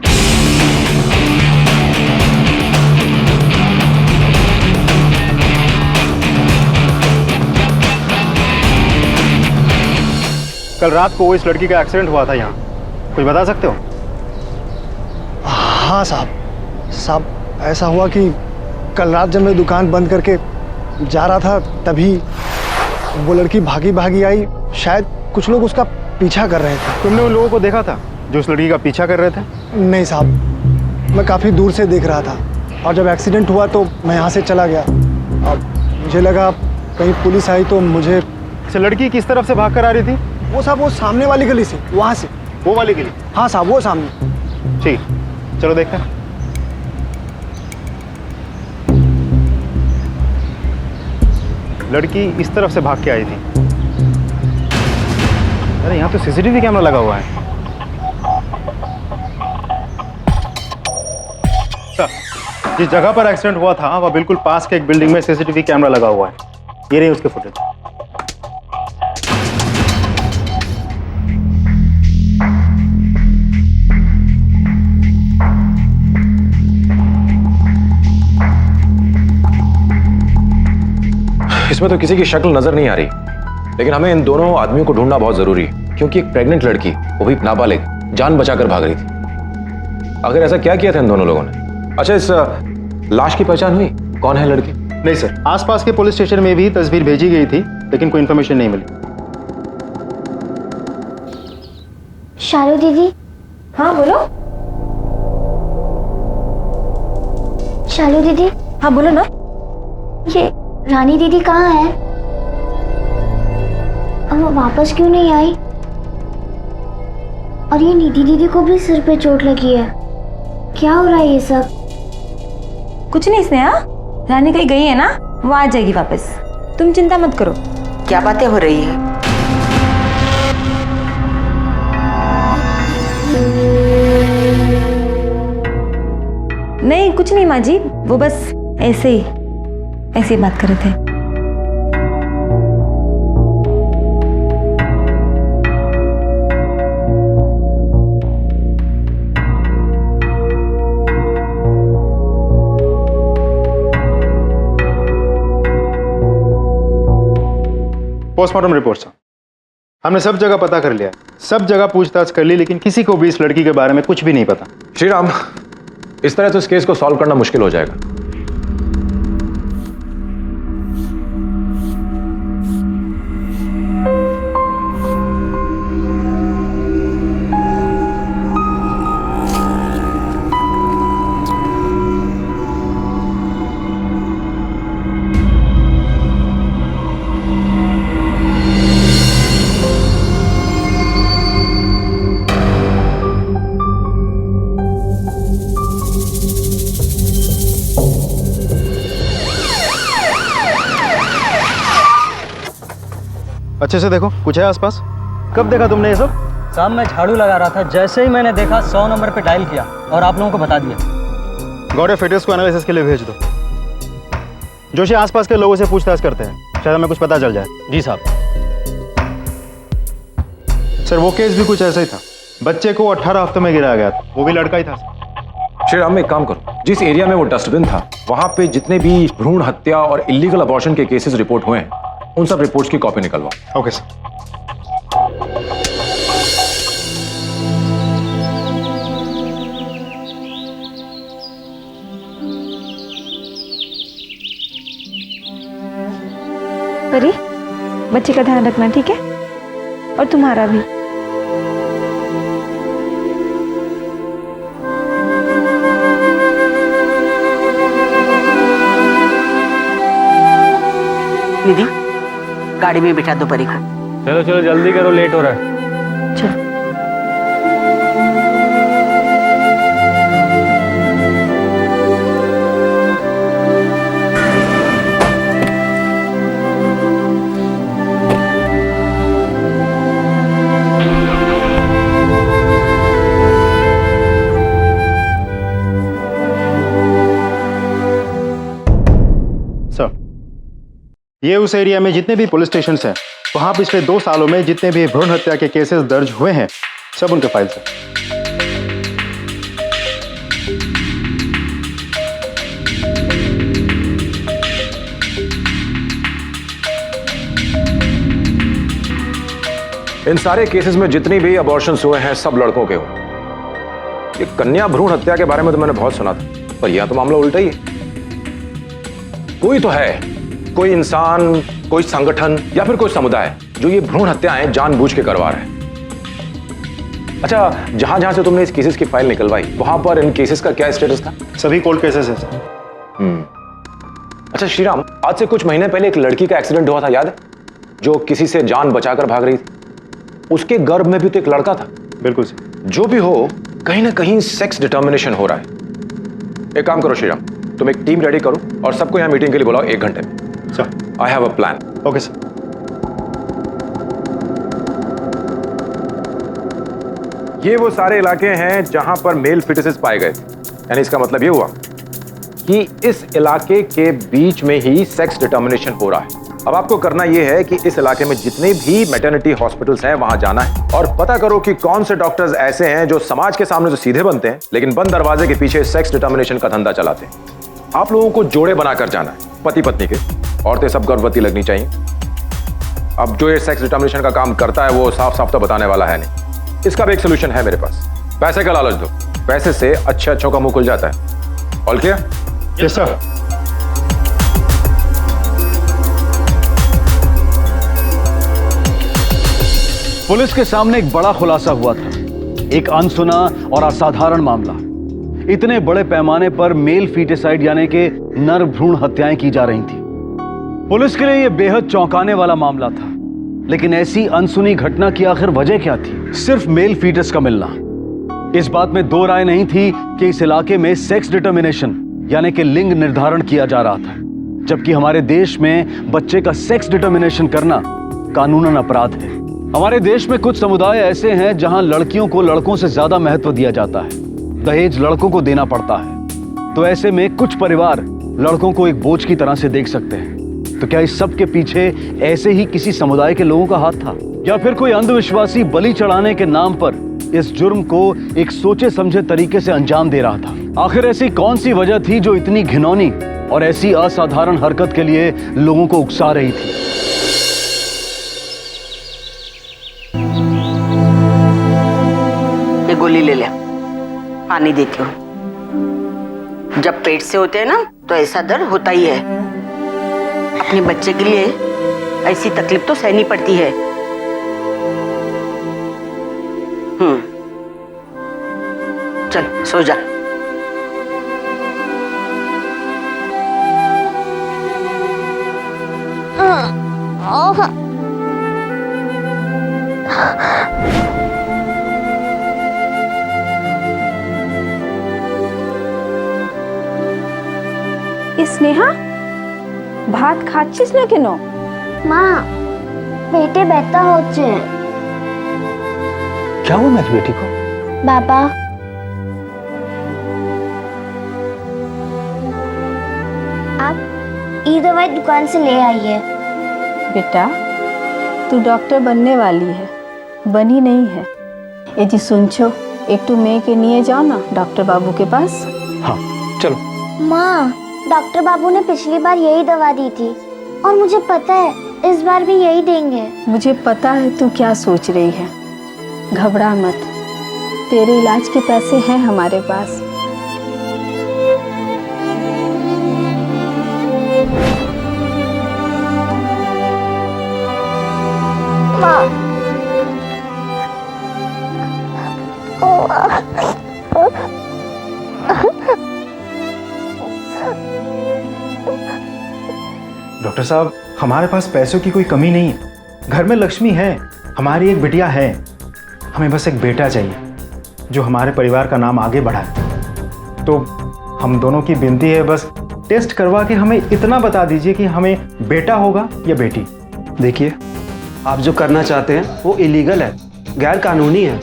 कल रात को इस लड़की का एक्सीडेंट हुआ था यहाँ, कुछ बता सकते हो? हाँ साहब, ऐसा हुआ कि कल रात जब मैं दुकान बंद करके जा रहा था तभी वो लड़की भागी आई। शायद कुछ लोग उसका पीछा कर रहे थे। तुमने उन लोगों को देखा था जो उस लड़की का पीछा कर रहे थे? नहीं साहब, मैं काफ़ी दूर से देख रहा था और जब एक्सीडेंट हुआ तो मैं यहाँ से चला गया। अब मुझे लगा कहीं पुलिस आई तो मुझे। लड़की किस तरफ से भाग कर आ रही थी? वो साहब वो सामने वाली गली से, वहाँ से। वो वाली गली? हाँ साहब, वो सामने। ठीक, चलो देखते हैं। लड़की इस तरफ से भाग के आई थी। अरे यहाँ तो सीसीटीवी कैमरा लगा हुआ है। जिस जगह पर एक्सीडेंट हुआ था वह बिल्कुल पास के एक बिल्डिंग में सीसीटीवी कैमरा लगा हुआ है। ये रही उसके फुटेज। इसमें तो किसी की शक्ल नजर नहीं आ रही, लेकिन हमें इन दोनों आदमियों को ढूंढना बहुत जरूरी है, क्योंकि एक प्रेग्नेंट लड़की, वो भी नाबालिग, जान बचाकर भाग रही थी। आखिर ऐसा क्या किया था इन दोनों लोगों ने? अच्छा, इस लाश की पहचान हुई? कौन है लड़की? नहीं सर, आसपास के पुलिस स्टेशन में भी तस्वीर भेजी गई थी, लेकिन कोई इंफॉर्मेशन नहीं मिली। शालू दीदी। हाँ बोलो। शालू दीदी। हाँ बोलो ना। ये रानी दीदी कहाँ है? अब वो वापस क्यों नहीं आई? और ये निधि दीदी को भी सिर पे चोट लगी है, क्या हो रहा है ये सब? कुछ नहीं स्नेहा, रानी कहीं गई है ना, वो आ जाएगी वापस, तुम चिंता मत करो। क्या बातें हो रही है? नहीं कुछ नहीं माँ जी, वो बस ऐसे ही बात कर रहे थे। Postmortem report sir. हमने सब जगह पता कर लिया, सब जगह पूछताछ कर ली, लेकिन किसी को भी इस लड़की के बारे में कुछ भी नहीं पता। श्रीराम, इस तरह तो इस केस को सॉल्व करना मुश्किल हो जाएगा। अच्छे से देखो, कुछ है आसपास? कब देखा तुमने ये सब? शाम में झाड़ू लगा रहा था, जैसे ही मैंने देखा 100 नंबर पे डायल किया और आप लोगों को बता दिया। गौड़े फिटर्स को एनालिसिस के लिए भेज दो। जोशी, आसपास के लोगों से पूछताछ करते हैं, शायद हमें कुछ पता चल जाए। जी साहब। सर वो केस भी कुछ ऐसा ही था, बच्चे को 18 हफ्तों में गिराया गया था, वो भी लड़का ही था। श्रीराम, एक काम करो, जिस एरिया में वो डस्टबिन था वहां पे जितने भी भ्रूण हत्या और इलीगल अबॉर्शन के केसेस रिपोर्ट हुए हैं, उन सब रिपोर्ट्स की कॉपी निकलवाओ। Okay sir. परी, बच्चे का ध्यान रखना, ठीक है? और तुम्हारा भी। दीदी, गाड़ी में बिठा दो परी को। चलो चलो जल्दी करो, लेट हो रहा है। चलो। ये उस एरिया में जितने भी पुलिस स्टेशन हैं, वहां पिछले 2 सालों में जितने भी भ्रूण हत्या के केसेस दर्ज हुए हैं, सब उनके फाइल्स हैं। इन सारे केसेस में जितनी भी अबॉर्शंस हुए हैं सब लड़कों के हुए। ये कन्या भ्रूण हत्या के बारे में तो मैंने बहुत सुना था, पर यह तो मामला उल्टा ही है। कोई तो है, कोई इंसान, कोई संगठन या फिर कोई समुदाय जो ये भ्रूण हत्याएं जानबूझ के करवा रहा है। अच्छा, जहां जहां से तुमने इस केसेस की फाइल निकलवाई, वहां पर इन केसेस का क्या स्टेटस था? सभी कोल्ड केसेस हैं सर। अच्छा श्रीराम, आज से कुछ महीने पहले एक लड़की का एक्सीडेंट हुआ था, याद है? जो किसी से जान बचाकर भाग रही थी। उसके गर्भ में भी तो एक लड़का था। बिल्कुल सर। जो भी हो, कहीं ना कहीं सेक्स डिटर्मिनेशन हो रहा है। एक काम करो श्रीराम, तुम एक टीम रेडी करो और सबको यहां मीटिंग के लिए बुलाओ 1 घंटे में। Sir, I have a plan. Okay sir. ये वो सारे इलाके हैं जहां पर मेल फिटसेस पाए गए, यानी इसका मतलब ये हुआ कि इस इलाके के बीच में ही सेक्स डिटर्मिनेशन हो रहा है। अब आपको करना यह है कि इस इलाके में जितने भी मैटरनिटी हॉस्पिटल्स हैं वहां जाना है और पता करो कि कौन से डॉक्टर्स ऐसे हैं जो समाज के सामने तो सीधे बनते हैं, लेकिन बंद दरवाजे के पीछे सेक्स डिटर्मिनेशन का धंधा चलाते हैं। आप लोगों को जोड़े बनाकर जाना है, पति पत्नी के। औरतें सब गर्भवती लगनी चाहिए। अब जो ये सेक्स डिटर्मिनेशन का काम करता है वो साफ साफ तो बताने वाला है नहीं। इसका भी एक सोल्यूशन है मेरे पास। पैसे का लालच दो, पैसे से अच्छे अच्छों का मुंह खुल जाता है। All clear? Yes sir. Police के सामने एक बड़ा खुलासा हुआ था, एक अनसुना और असाधारण मामला। इतने बड़े पैमाने पर मेल फीटिसाइड यानी कि नर भ्रूण हत्याएं की जा रही थी। पुलिस के लिए यह बेहद चौंकाने वाला मामला था, लेकिन ऐसी अनसुनी घटना की आखिर वजह क्या थी? सिर्फ मेल फीटस का मिलना। इस बात में दो राय नहीं थी कि इस इलाके में सेक्स डिटर्मिनेशन यानी कि लिंग निर्धारण किया जा रहा था, जबकि हमारे देश में बच्चे का सेक्स डिटर्मिनेशन करना कानूनन अपराध है। हमारे देश में कुछ समुदाय ऐसे हैं जहां लड़कियों को लड़कों से ज्यादा महत्व दिया जाता है, दहेज लड़कों को देना पड़ता है। तो ऐसे में कुछ परिवार लड़कों को एक बोझ की तरह से देख सकते हैं। तो क्या इस सब के पीछे ऐसे ही किसी समुदाय के लोगों का हाथ था, या फिर कोई अंधविश्वासी बलि चढ़ाने के नाम पर इस जुर्म को एक सोचे समझे तरीके से अंजाम दे रहा था? आखिर ऐसी कौन सी वजह थी जो इतनी घिनौनी और ऐसी असाधारण हरकत के लिए लोगों को उकसा रही थी? ये गोली ले ले, पानी देती हूँ। जब पेट से होते हैं ना तो ऐसा दर्द होता ही है। अपने बच्चे के लिए ऐसी तकलीफ तो सहनी पड़ती है। चल सो जा। स्नेहा भात खाচ্ছিস না কেন? মা পেটে ব্যথা হচ্ছে। क्या हुआ मेरी बेटी को? बाबा आप ये दवाई दुकान से ले आइए। बेटा तू डॉक्टर बनने वाली है, बनी नहीं है। ये जी सुनछो एक तो मैं के लिए जाओ ना डॉक्टर बाबू के पास। हाँ चलो। माँ डॉक्टर बाबू ने पिछली बार यही दवा दी थी और मुझे पता है इस बार भी यही देंगे। मुझे पता है तू क्या सोच रही है, घबरा मत, तेरे इलाज के पैसे हैं हमारे पास। डॉक्टर साहब हमारे पास पैसों की कोई कमी नहीं है, घर में लक्ष्मी है, हमारी एक बिटिया है, हमें बस एक बेटा चाहिए जो हमारे परिवार का नाम आगे बढ़ाए। तो हम दोनों की विनती है बस टेस्ट करवा के हमें इतना बता दीजिए कि हमें बेटा होगा या बेटी। देखिए आप जो करना चाहते हैं वो इलीगल है, गैर कानूनी है,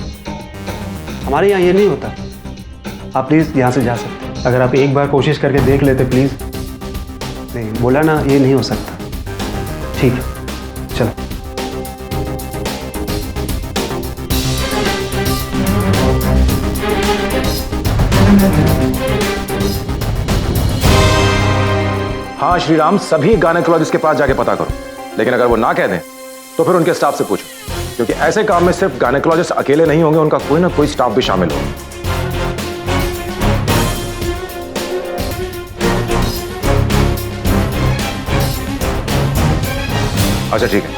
हमारे यहाँ ये नहीं होता। आप प्लीज़ यहाँ से जा सकते हैं। अगर आप एक बार कोशिश करके देख लेते प्लीज़। नहीं बोला ना, ये नहीं हो सकता। ठीक है चलो। हाँ श्रीराम, सभी गायनेकोलॉजिस्ट के पास जाके पता करो, लेकिन अगर वो ना कह दें तो फिर उनके स्टाफ से पूछो, क्योंकि ऐसे काम में सिर्फ गायनेकोलॉजिस्ट अकेले नहीं होंगे, उनका कोई ना कोई स्टाफ भी शामिल होगा। अच्छा ठीक है।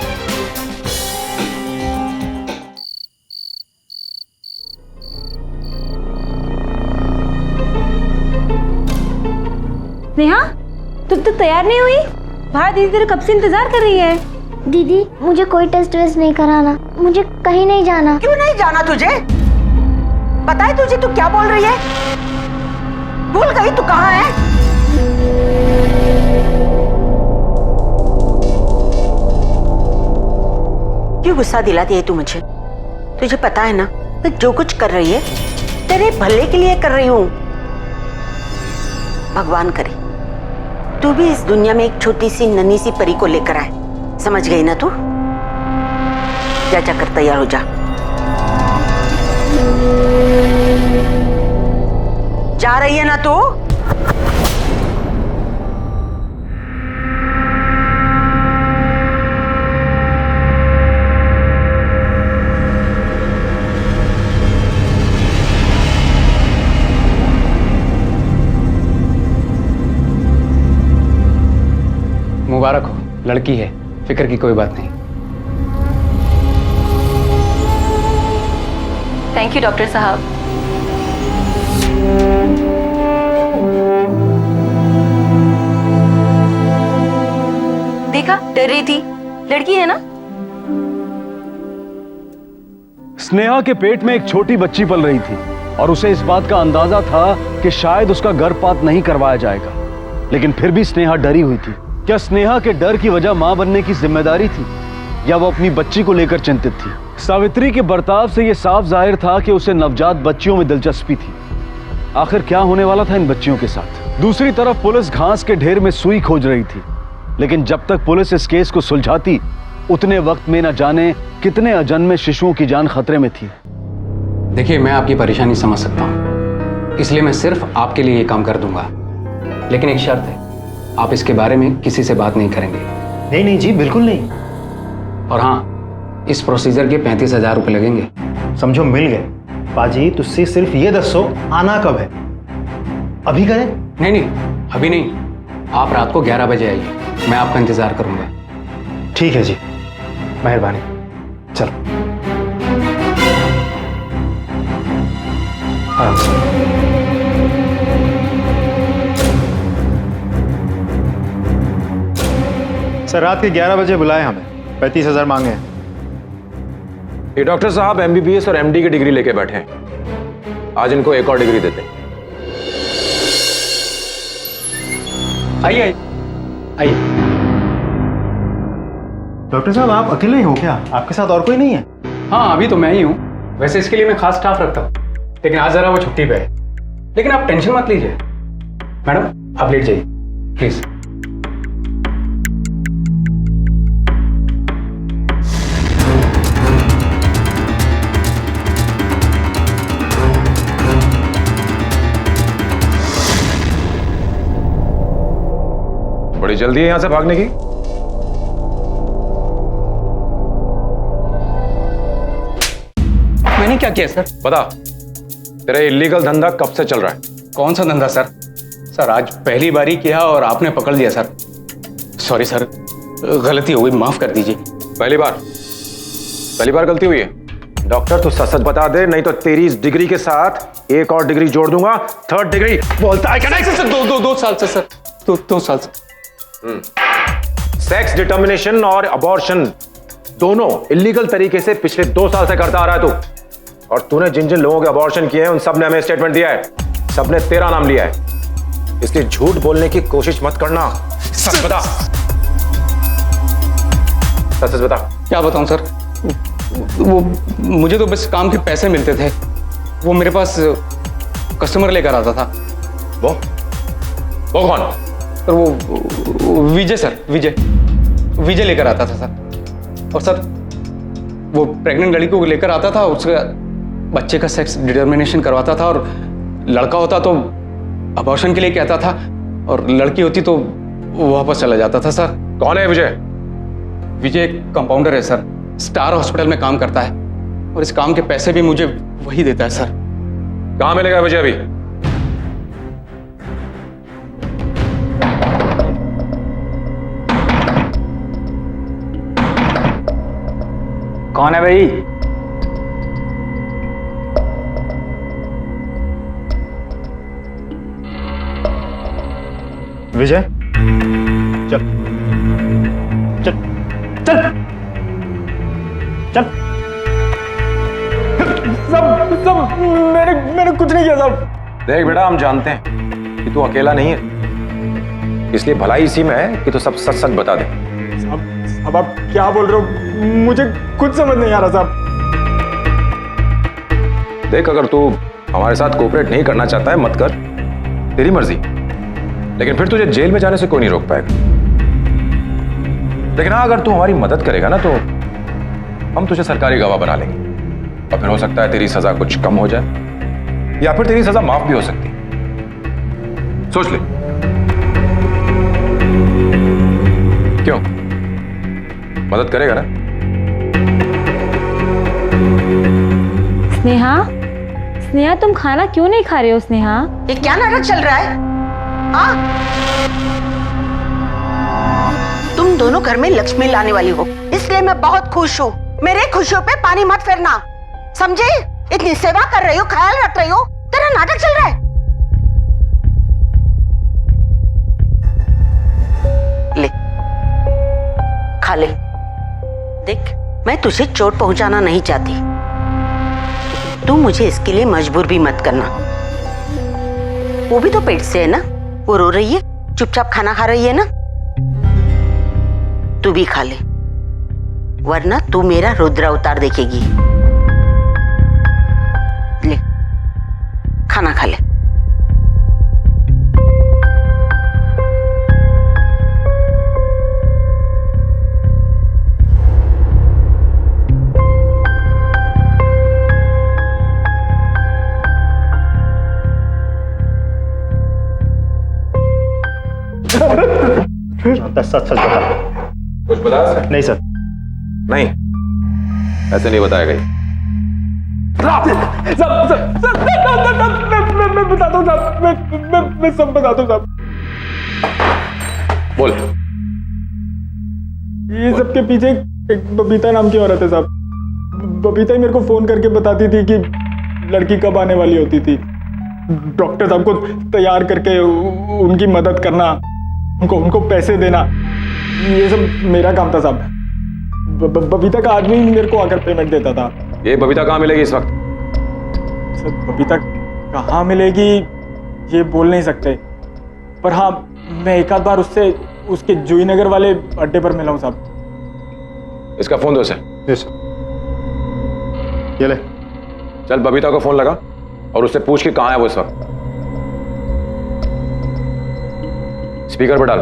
नेहा तुम तो तैयार नहीं हुई? बाहर दीदी तेरे कब से इंतजार कर रही है। दीदी मुझे कोई टेस्ट वेस्ट नहीं कराना, मुझे कहीं नहीं जाना। क्यों नहीं जाना तुझे? पता है तुझे तू क्या बोल रही है? भूल गई तू कहाँ है? क्यों गुस्सा दिलाती है तू मुझे? तुझे पता है ना मैं जो कुछ कर रही है तेरे भले के लिए कर रही हूँ। भगवान करे तू भी इस दुनिया में एक छोटी सी नन्ही सी परी को लेकर आए। समझ गई ना तू? जा जाकर तैयार हो जा। जा रही है ना तू? मुबारक हो, लड़की है, फिक्र की कोई बात नहीं। थैंक यू डॉक्टर साहब। देखा, डर रही थी, लड़की है ना। स्नेहा के पेट में एक छोटी बच्ची पल रही थी और उसे इस बात का अंदाजा था कि शायद उसका गर्भपात नहीं करवाया जाएगा, लेकिन फिर भी स्नेहा डरी हुई थी। क्या स्नेहा के डर की वजह मां बनने की जिम्मेदारी थी या वो अपनी बच्ची को लेकर चिंतित थी? सावित्री के बर्ताव से यह साफ जाहिर था कि उसे नवजात बच्चियों में दिलचस्पी थी। आखिर क्या होने वाला था इन बच्चियों के साथ? दूसरी तरफ पुलिस घास के ढेर में सुई खोज रही थी, लेकिन जब तक पुलिस इस केस को सुलझाती उतने वक्त में न जाने कितने अजन्मे शिशुओं की जान खतरे में थी। देखिए मैं आपकी परेशानी समझ सकता हूँ, इसलिए मैं सिर्फ आपके लिए ये काम कर दूंगा, लेकिन एक शर्त है, आप इसके बारे में किसी से बात नहीं करेंगे। नहीं नहीं जी, बिल्कुल नहीं। और हाँ, इस प्रोसीजर के 35,000 रुपये लगेंगे। समझो मिल गए, पाजी तुझसे सिर्फ ये दसो आना कब है? अभी करें? नहीं, अभी नहीं। आप रात को 11 बजे आइए, मैं आपका इंतजार करूंगा। ठीक है जी, मेहरबानी। चलो आराम से। सर रात के 11 बजे बुलाए हमें, 35,000 मांगे हैं। ये डॉक्टर साहब MBBS और MD की डिग्री लेके बैठे हैं, आज इनको एक और डिग्री देते हैं। आइए। डॉक्टर साहब आप अकेले ही हो क्या? आपके साथ और कोई नहीं है? हाँ, अभी तो मैं ही हूँ। वैसे इसके लिए मैं खास स्टाफ रखता हूँ, लेकिन आज जरा वो छुट्टी पे है। लेकिन आप टेंशन मत लीजिए। मैडम आप लेट जाइए प्लीज। बड़ी जल्दी है यहां से भागने की। मैंने क्या किया सर? बता, तेरा इलीगल धंधा कब से चल रहा है? कौन सा धंधा सर? सर आज पहली बारी किया और आपने पकड़ लिया सर। सॉरी सर, गलती हो गई, माफ कर दीजिए। पहली बार गलती हुई है? डॉक्टर तू सच बता दे, नहीं तो तेरी इस डिग्री के साथ एक और डिग्री जोड़ दूंगा, 3rd डिग्री। बोलता है क्या? नहीं सर, दो साल से सर, दो साल से। सेक्स डिटर्मिनेशन और अबॉर्शन दोनों इलीगल तरीके से पिछले 2 साल से करता आ रहा है तू। और तूने जिन जिन लोगों के अबॉर्शन किए हैं उन सब ने हमें स्टेटमेंट दिया है, सब ने तेरा नाम लिया है। इसलिए झूठ बोलने की कोशिश मत करना, सच बता। सच बता। क्या बताऊं सर, वो मुझे तो बस काम के पैसे मिलते थे। वो मेरे पास कस्टमर लेकर आता था। वो कौन? सर वो विजय सर, विजय लेकर आता था सर। और सर वो प्रेग्नेंट लड़की को लेकर आता था, उसका बच्चे का सेक्स डिटर्मिनेशन करवाता था। और लड़का होता तो अबॉर्शन के लिए कहता था, और लड़की होती तो वो वापस चला जाता था सर। कौन है विजय? विजय एक कंपाउंडर है सर, स्टार हॉस्पिटल में काम करता है। और इस काम के पैसे भी मुझे वही देता है सर। कहां मिलेगा विजय अभी? कौन है भाई? विजय चल चल चल चल। सब मैंने कुछ नहीं किया साहब। देख बेटा, हम जानते हैं कि तू अकेला नहीं है, इसलिए भलाई इसी में है कि तू सब सच सच बता दे। अब आप क्या बोल रहे हो? मुझे कुछ समझ नहीं आ रहा साहब। देख, अगर तू हमारे साथ कोऑपरेट नहीं करना चाहता है मत कर, तेरी मर्जी। लेकिन फिर तुझे जेल में जाने से कोई नहीं रोक पाएगा। लेकिन हाँ, अगर तू हमारी मदद करेगा ना तो हम तुझे सरकारी गवाह बना लेंगे, और फिर हो सकता है तेरी सजा कुछ कम हो जाए, या फिर तेरी सजा माफ भी हो सकती है। सोच ले। क्यों? मदद करेगा ना? स्नेहा तुम खाना क्यों नहीं खा रहे हो? स्नेहा, ये क्या नाटक चल रहा है? हाँ? तुम दोनों घर में लक्ष्मी लाने वाली हो, इसलिए मैं बहुत खुश हूँ। मेरे खुशियों पे पानी मत फेरना, समझे? इतनी सेवा कर रही हो, ख्याल रख रही हो, तेरा नाटक चल रहा है। ले खा ले। देख, मैं तुझे चोट पहुंचाना नहीं चाहती, तू मुझे इसके लिए मजबूर भी मत करना। वो भी तो पेट से है ना, वो रो रही है, चुपचाप खाना खा रही है ना। तू भी खा ले, वरना तू मेरा रुद्र अवतार देखेगी। ले खाना खा ले। सच बता। कुछ बता सर? नहीं सर। नहीं, ऐसे नहीं बताएगा ये। मैं बताता हूँ साहब, मैं सब बताता हूँ साहब। बोल। ये सबके पीछे एक बबीता नाम की औरत है साहब। बबीता ही मेरे को फोन करके बताती थी कि लड़की कब आने वाली होती थी। डॉक्टर साहब को तैयार करके उनकी मदद करना, उनको पैसे देना, ये सब मेरा काम था साहब। बबीता का आदमी मेरे को आकर पेमेंट देता था। ये बबीता कहाँ मिलेगी इस वक्त? सर बबीता कहाँ मिलेगी ये बोल नहीं सकते, पर हाँ मैं एक आध बार उससे उसके जूही नगर वाले अड्डे पर मिला हूँ साहब। इसका फोन दो उसे। यस ये ले। चल बबीता को फोन लगा और उससे पूछ के कहाँ है वो इस वक्त। स्पीकर पर डाल।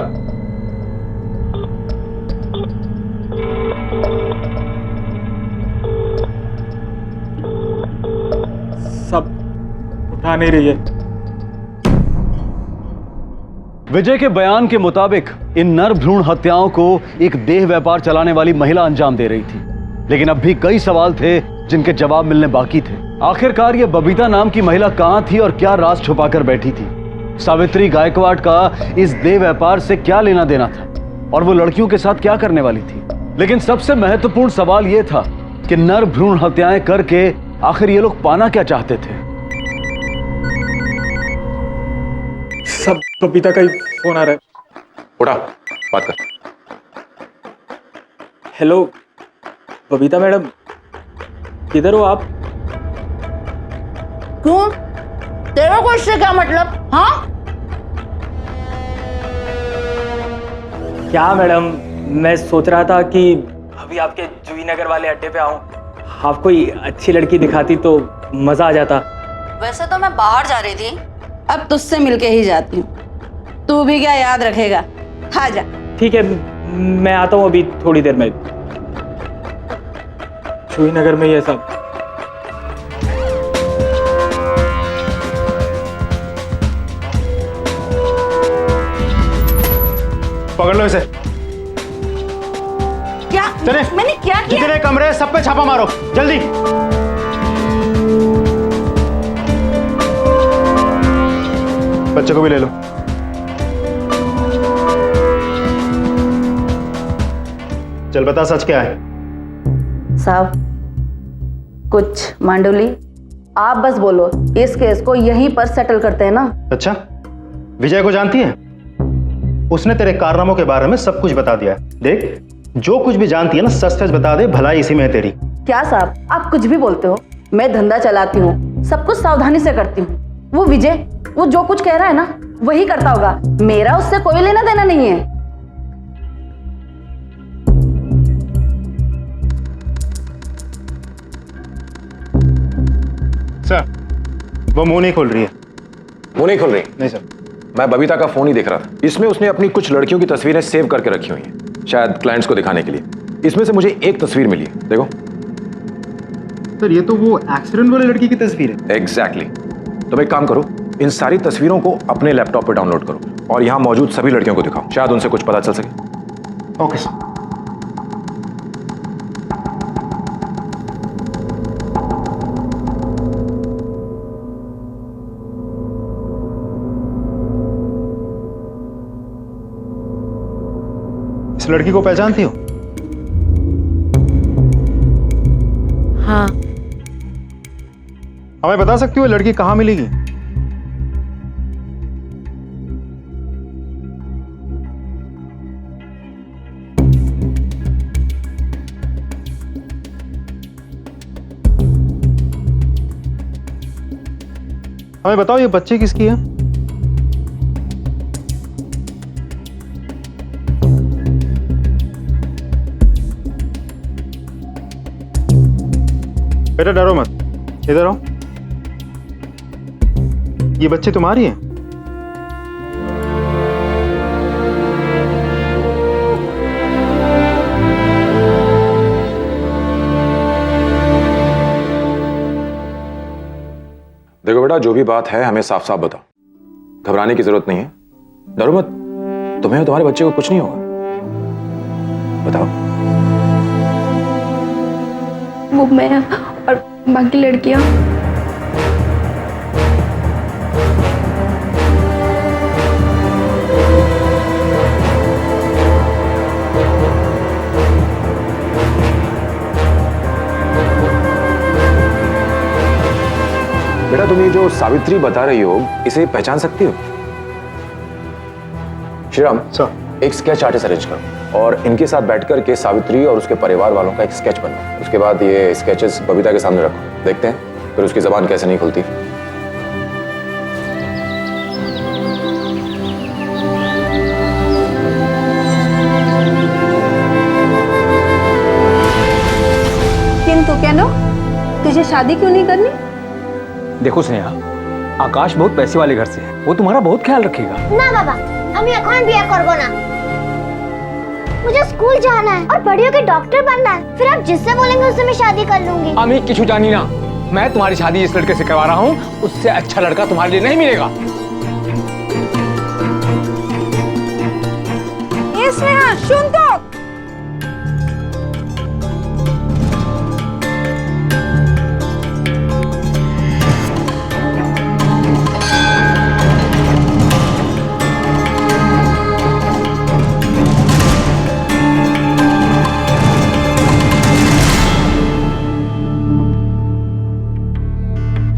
सब उठा नहीं रही है। विजय के बयान के मुताबिक इन नर भ्रूण हत्याओं को एक देह व्यापार चलाने वाली महिला अंजाम दे रही थी, लेकिन अब भी कई सवाल थे जिनके जवाब मिलने बाकी थे। आखिरकार ये बबीता नाम की महिला कहां थी और क्या राज छुपाकर बैठी थी? सावित्री गायकवाड़ का इस देह व्यापार से क्या लेना देना था और वो लड़कियों के साथ क्या करने वाली थी? लेकिन सबसे महत्वपूर्ण सवाल यह था कि नर भ्रूण हत्याएं करके आखिर ये लोग पाना क्या चाहते थे? सब बबीता का ही फोन आ रहा है। उठा, बात कर। हेलो बबीता मैडम, किधर हो आप? क्यों, तेरा को इससे क्या मतलब? हाँ क्या मैडम, मैं सोच रहा था कि अभी आपके जूही नगर वाले अड्डे पे आऊं, आप कोई अच्छी लड़की दिखाती तो मजा आ जाता। वैसे तो मैं बाहर जा रही थी, अब तुझसे मिलके ही जाती हूँ। तू भी क्या याद रखेगा? आ जा। ठीक है, मैं आता हूँ अभी थोड़ी देर में। जूही नगर में ही है सब। पकड़ लो इसे। क्या? चले, मैंने क्या किया? जितने कमरे सब पे छापा मारो जल्दी। बच्चे को भी ले लो। चल बता सच क्या है? साहब कुछ मांडुली, आप बस बोलो, इस केस को यहीं पर सेटल करते हैं ना? अच्छा, विजय को जानती है? उसने तेरे कारनामों के बारे में सब कुछ बता दिया। देख, जो कुछ भी जानती है ना सच सच बता दे, भलाई इसी में है तेरी। क्या साहब, आप कुछ भी बोलते हो? मैं धंधा चलाती हूँ, सब कुछ सावधानी से करती हूँ। वो विजय, वो जो कुछ कह रहा है ना वही करता होगा, मेरा उससे कोई लेना देना नहीं है। सर, वो मुंह नहीं खोल रही है। मुंह नहीं खोल रही? नहीं सर। मैं बबीता का फोन ही देख रहा था। इसमें उसने अपनी कुछ लड़कियों की तस्वीरें सेव करके रखी हुई हैं, शायद क्लाइंट्स को दिखाने के लिए। इसमें से मुझे एक तस्वीर मिली है, देखो। सर ये तो वो एक्सीडेंट वाली लड़की की तस्वीर है। एग्जैक्टली। तुम एक काम करो, इन सारी तस्वीरों को अपने लैपटॉप पर डाउनलोड करो और यहां मौजूद सभी लड़कियों को दिखाओ, शायद उनसे कुछ पता चल सके। Okay sir. इस लड़की को पहचानती हो? हाँ। हमें बता सकती हो लड़की कहां मिलेगी? हमें बताओ ये बच्ची किसकी है? बेटा डरो मत, इधर आओ। ये बच्चे तुम्हारी हैं? देखो बेटा, जो भी बात है हमें साफ साफ बताओ, घबराने की जरूरत नहीं है। डरो मत, तुम्हें और तुम्हारे बच्चे को कुछ नहीं होगा। बताओ। वो मैं और बाकी लड़कियां? बेटा तुम ये जो सावित्री बता रही हो इसे पहचान सकती हो? श्रीराम सर, एक स्केच आर्टिस्ट अरेंज करो और इनके साथ बैठकर के सावित्री और उसके परिवार वालों का एक स्केच बनाओ। उसके बाद ये स्केचेस बबीता के सामने रखो, देखते हैं फिर उसकी जबान कैसे नहीं खुलती। किंतु क्या नो, तुझे शादी क्यों नहीं करनी? देखो स्नेहा, आकाश बहुत पैसे वाले घर से है, वो तुम्हारा बहुत ख्याल रखेगा। ना बाबा, हम এখন বিয়ে করব না। मुझे स्कूल जाना है और बड़ी होकर डॉक्टर बनना है। फिर आप जिससे बोलेंगे उससे मैं शादी कर लूंगी। अमी किछु जानी ना, मैं तुम्हारी शादी इस लड़के से करवा रहा हूँ, उससे अच्छा लड़का तुम्हारे लिए नहीं मिलेगा। ये स्नेहा सुन तो।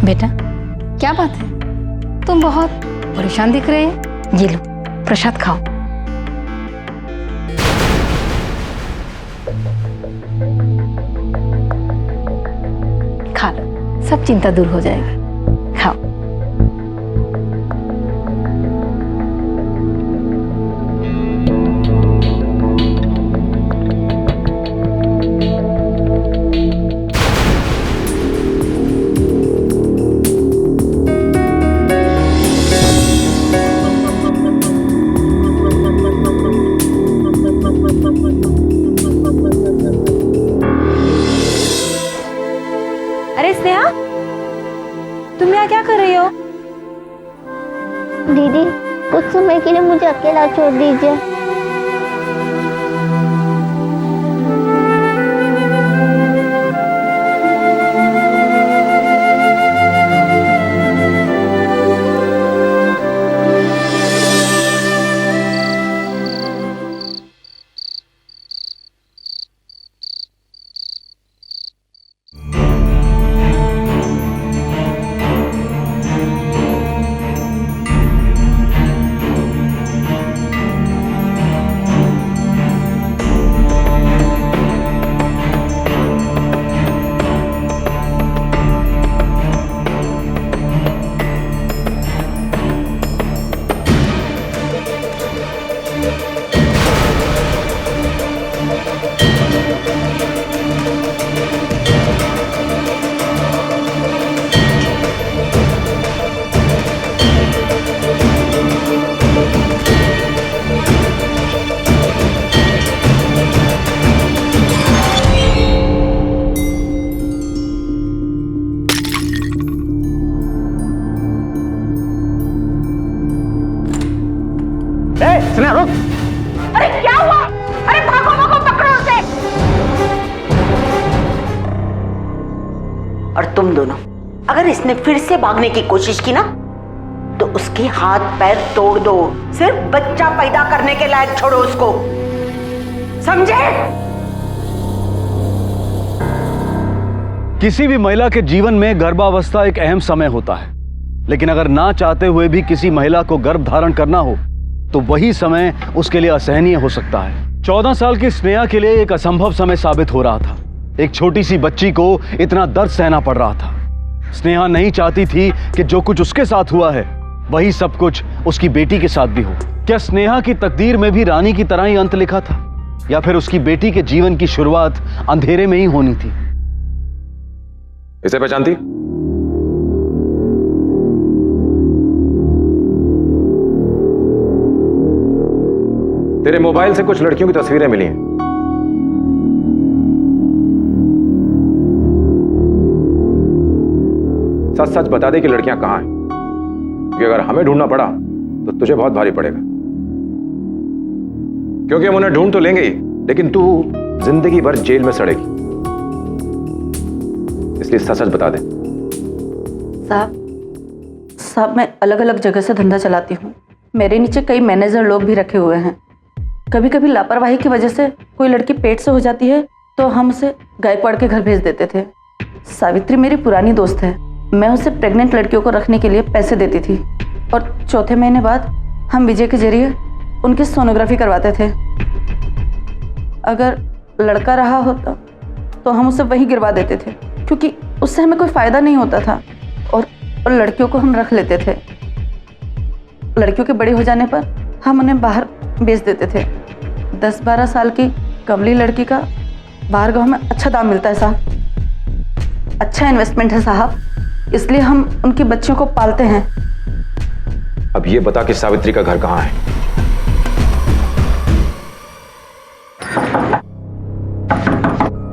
बेटा क्या बात है, तुम बहुत परेशान दिख रहे हैं। ये लो प्रसाद खाओ। खा लो, सब चिंता दूर हो जाएगी। खाओ। अरे स्नेहा, तुम यहाँ क्या कर रही हो? दीदी, कुछ समय के लिए मुझे अकेला छोड़ दीजिए। स्नेहा रुक। अरे क्या हुआ? अरे भागो भागो, पकड़ो उसे। और तुम दोनों, अगर इसने फिर से भागने की कोशिश की ना तो उसके हाथ पैर तोड़ दो। सिर्फ बच्चा पैदा करने के लायक छोड़ो उसको, समझे? किसी भी महिला के जीवन में गर्भावस्था एक अहम समय होता है, लेकिन अगर ना चाहते हुए भी किसी महिला को गर्भ धारण करना हो तो वही समय उसके लिए असहनीय हो सकता है। 14 साल की स्नेहा के लिए एक असंभव समय साबित हो रहा था। एक छोटी सी बच्ची को इतना दर्द सहना पड़ रहा था। स्नेहा नहीं चाहती थी कि जो कुछ उसके साथ हुआ है वही सब कुछ उसकी बेटी के साथ भी हो। क्या स्नेहा की तकदीर में भी रानी की तरह ही अंत लिखा था, या फिर उसकी बेटी के जीवन की शुरुआत अंधेरे में ही होनी थी? इसे पहचानती? तेरे मोबाइल से कुछ लड़कियों की तस्वीरें मिली हैं। सच सच बता दे कि लड़कियां कहां हैं, क्योंकि अगर हमें ढूंढना पड़ा तो तुझे बहुत भारी पड़ेगा। क्योंकि हम उन्हें ढूंढ तो लेंगे ही, लेकिन तू जिंदगी भर जेल में सड़ेगी। इसलिए सच सच बता दे। साहब मैं अलग अलग जगह से धंधा चलाती हूँ। मेरे नीचे कई मैनेजर लोग भी रखे हुए हैं। कभी कभी लापरवाही की वजह से कोई लड़की पेट से हो जाती है तो हम उसे गायकवाड़ के घर भेज देते थे। सावित्री मेरी पुरानी दोस्त है। मैं उसे प्रेग्नेंट लड़कियों को रखने के लिए पैसे देती थी और चौथे महीने बाद हम विजय के जरिए उनकी सोनोग्राफी करवाते थे। अगर लड़का रहा होता तो हम उसे वहीं गिरवा देते थे क्योंकि उससे हमें कोई फ़ायदा नहीं होता था और लड़कियों को हम रख लेते थे। लड़कियों के बड़े हो जाने पर हम उन्हें बाहर बेच देते थे। 10-12 साल की कमली लड़की का बाहर गाँव में अच्छा दाम मिलता है साहब। अच्छा इन्वेस्टमेंट है साहब, इसलिए हम उनकी बच्चियों को पालते हैं। अब ये बता कि सावित्री का घर कहाँ है?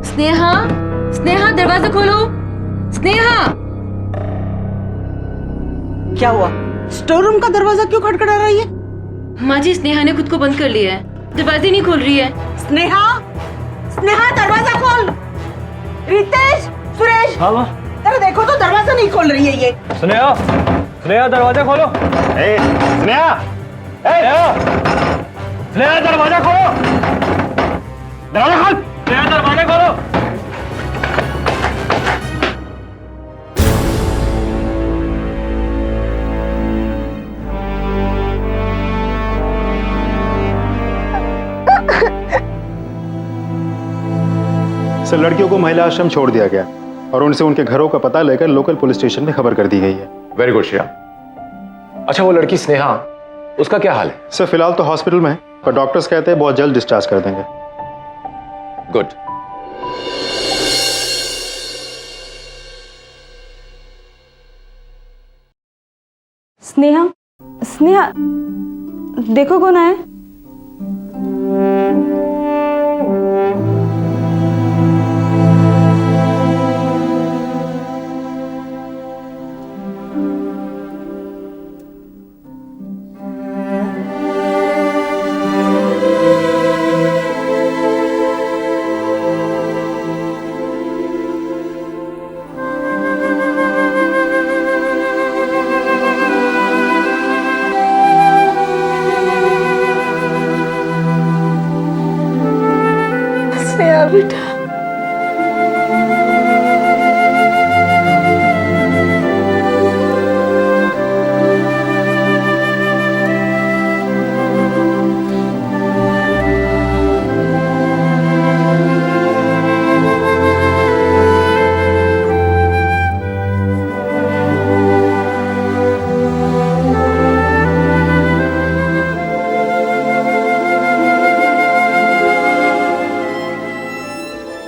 स्नेहा, स्नेहा दरवाजा खोलो। स्नेहा, क्या हुआ? स्टोर रूम का दरवाजा क्यों खटखटा रही है? माँ जी स्नेहा ने खुद को बंद कर लिया है, दरवाजे नहीं खोल रही है। स्नेहा, स्नेहा दरवाजा खोल। रितेश, सुरेश, हाँ माँ। अरे देखो तो दरवाजा नहीं खोल रही है ये। स्नेहा, स्नेहा दरवाजा खोलो। स्नेहा, स्नेहा दरवाजा खोलो। दरवाजा खोल। स्नेहा दरवाजा खोलो। सर, लड़कियों को महिला आश्रम छोड़ दिया गया और उनसे उनके घरों का पता लेकर लोकल पुलिस स्टेशन में खबर कर दी गई है। Very good Shreya. अच्छा, वो लड़की स्नेहा, उसका क्या हाल है? सर, फिलहाल तो हॉस्पिटल में है पर डॉक्टर्स कहते हैं बहुत जल्द डिस्चार्ज कर देंगे। गुड। स्नेहा, स्नेहा देखो कौन आए। बेटा,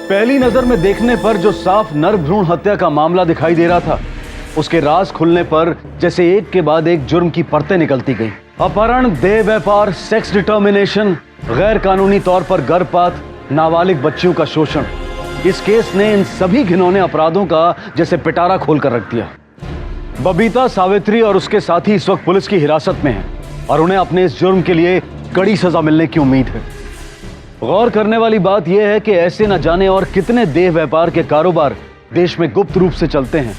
पहली नजर में देखने पर जो साफ नर भ्रूण हत्या का मामला दिखाई दे रहा था, उसके राज खुलने पर जैसे एक के बाद एक जुर्म की परतें निकलती गईं। अपहरण, देह व्यापार, सेक्स डिटर्मिनेशन, गैर कानूनी तौर पर गर्भपात, नाबालिग बच्चियों का शोषण। इस केस ने इन सभी घिनौने अपराधों का जैसे पिटारा खोल कर रख दिया। बबीता, सावित्री और उसके साथी इस वक्त पुलिस की हिरासत में हैं और उन्हें अपने इस जुर्म के लिए कड़ी सजा मिलने की उम्मीद है। गौर करने वाली बात यह है कि ऐसे न जाने और कितने देह व्यापार के कारोबार देश में गुप्त रूप से चलते हैं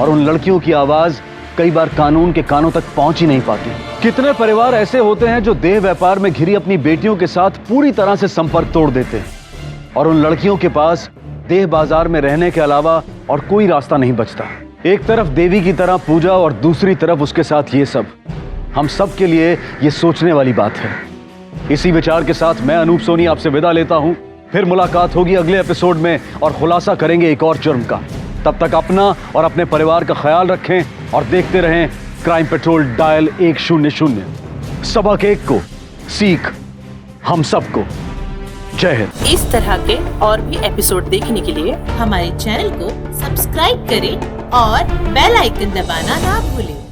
और उन लड़कियों की आवाज कई बार कानून के कानों तक पहुंच ही नहीं पाती। कितने परिवार ऐसे होते हैं जो देह व्यापार में घिरी अपनी बेटियों के साथ पूरी तरह से संपर्क तोड़ देते हैं और उन लड़कियों के पास देह बाजार में रहने के अलावा और कोई रास्ता नहीं बचता। एक तरफ देवी की तरह पूजा और दूसरी तरफ उसके साथ ये सब। हम सब के लिए ये सोचने वाली बात है। इसी विचार के साथ मैं अनूप सोनी आपसे विदा लेता हूं। फिर मुलाकात होगी अगले एपिसोड में और खुलासा करेंगे एक और जुर्म का। तब तक अपना और अपने परिवार का ख्याल रखें और देखते रहें क्राइम पेट्रोल डायल 100। सबक एक को सीख हम सबको। जय हिंद। इस तरह के और भी एपिसोड देखने के लिए हमारे चैनल को सब्सक्राइब करें और बेल आइकन दबाना ना भूलें।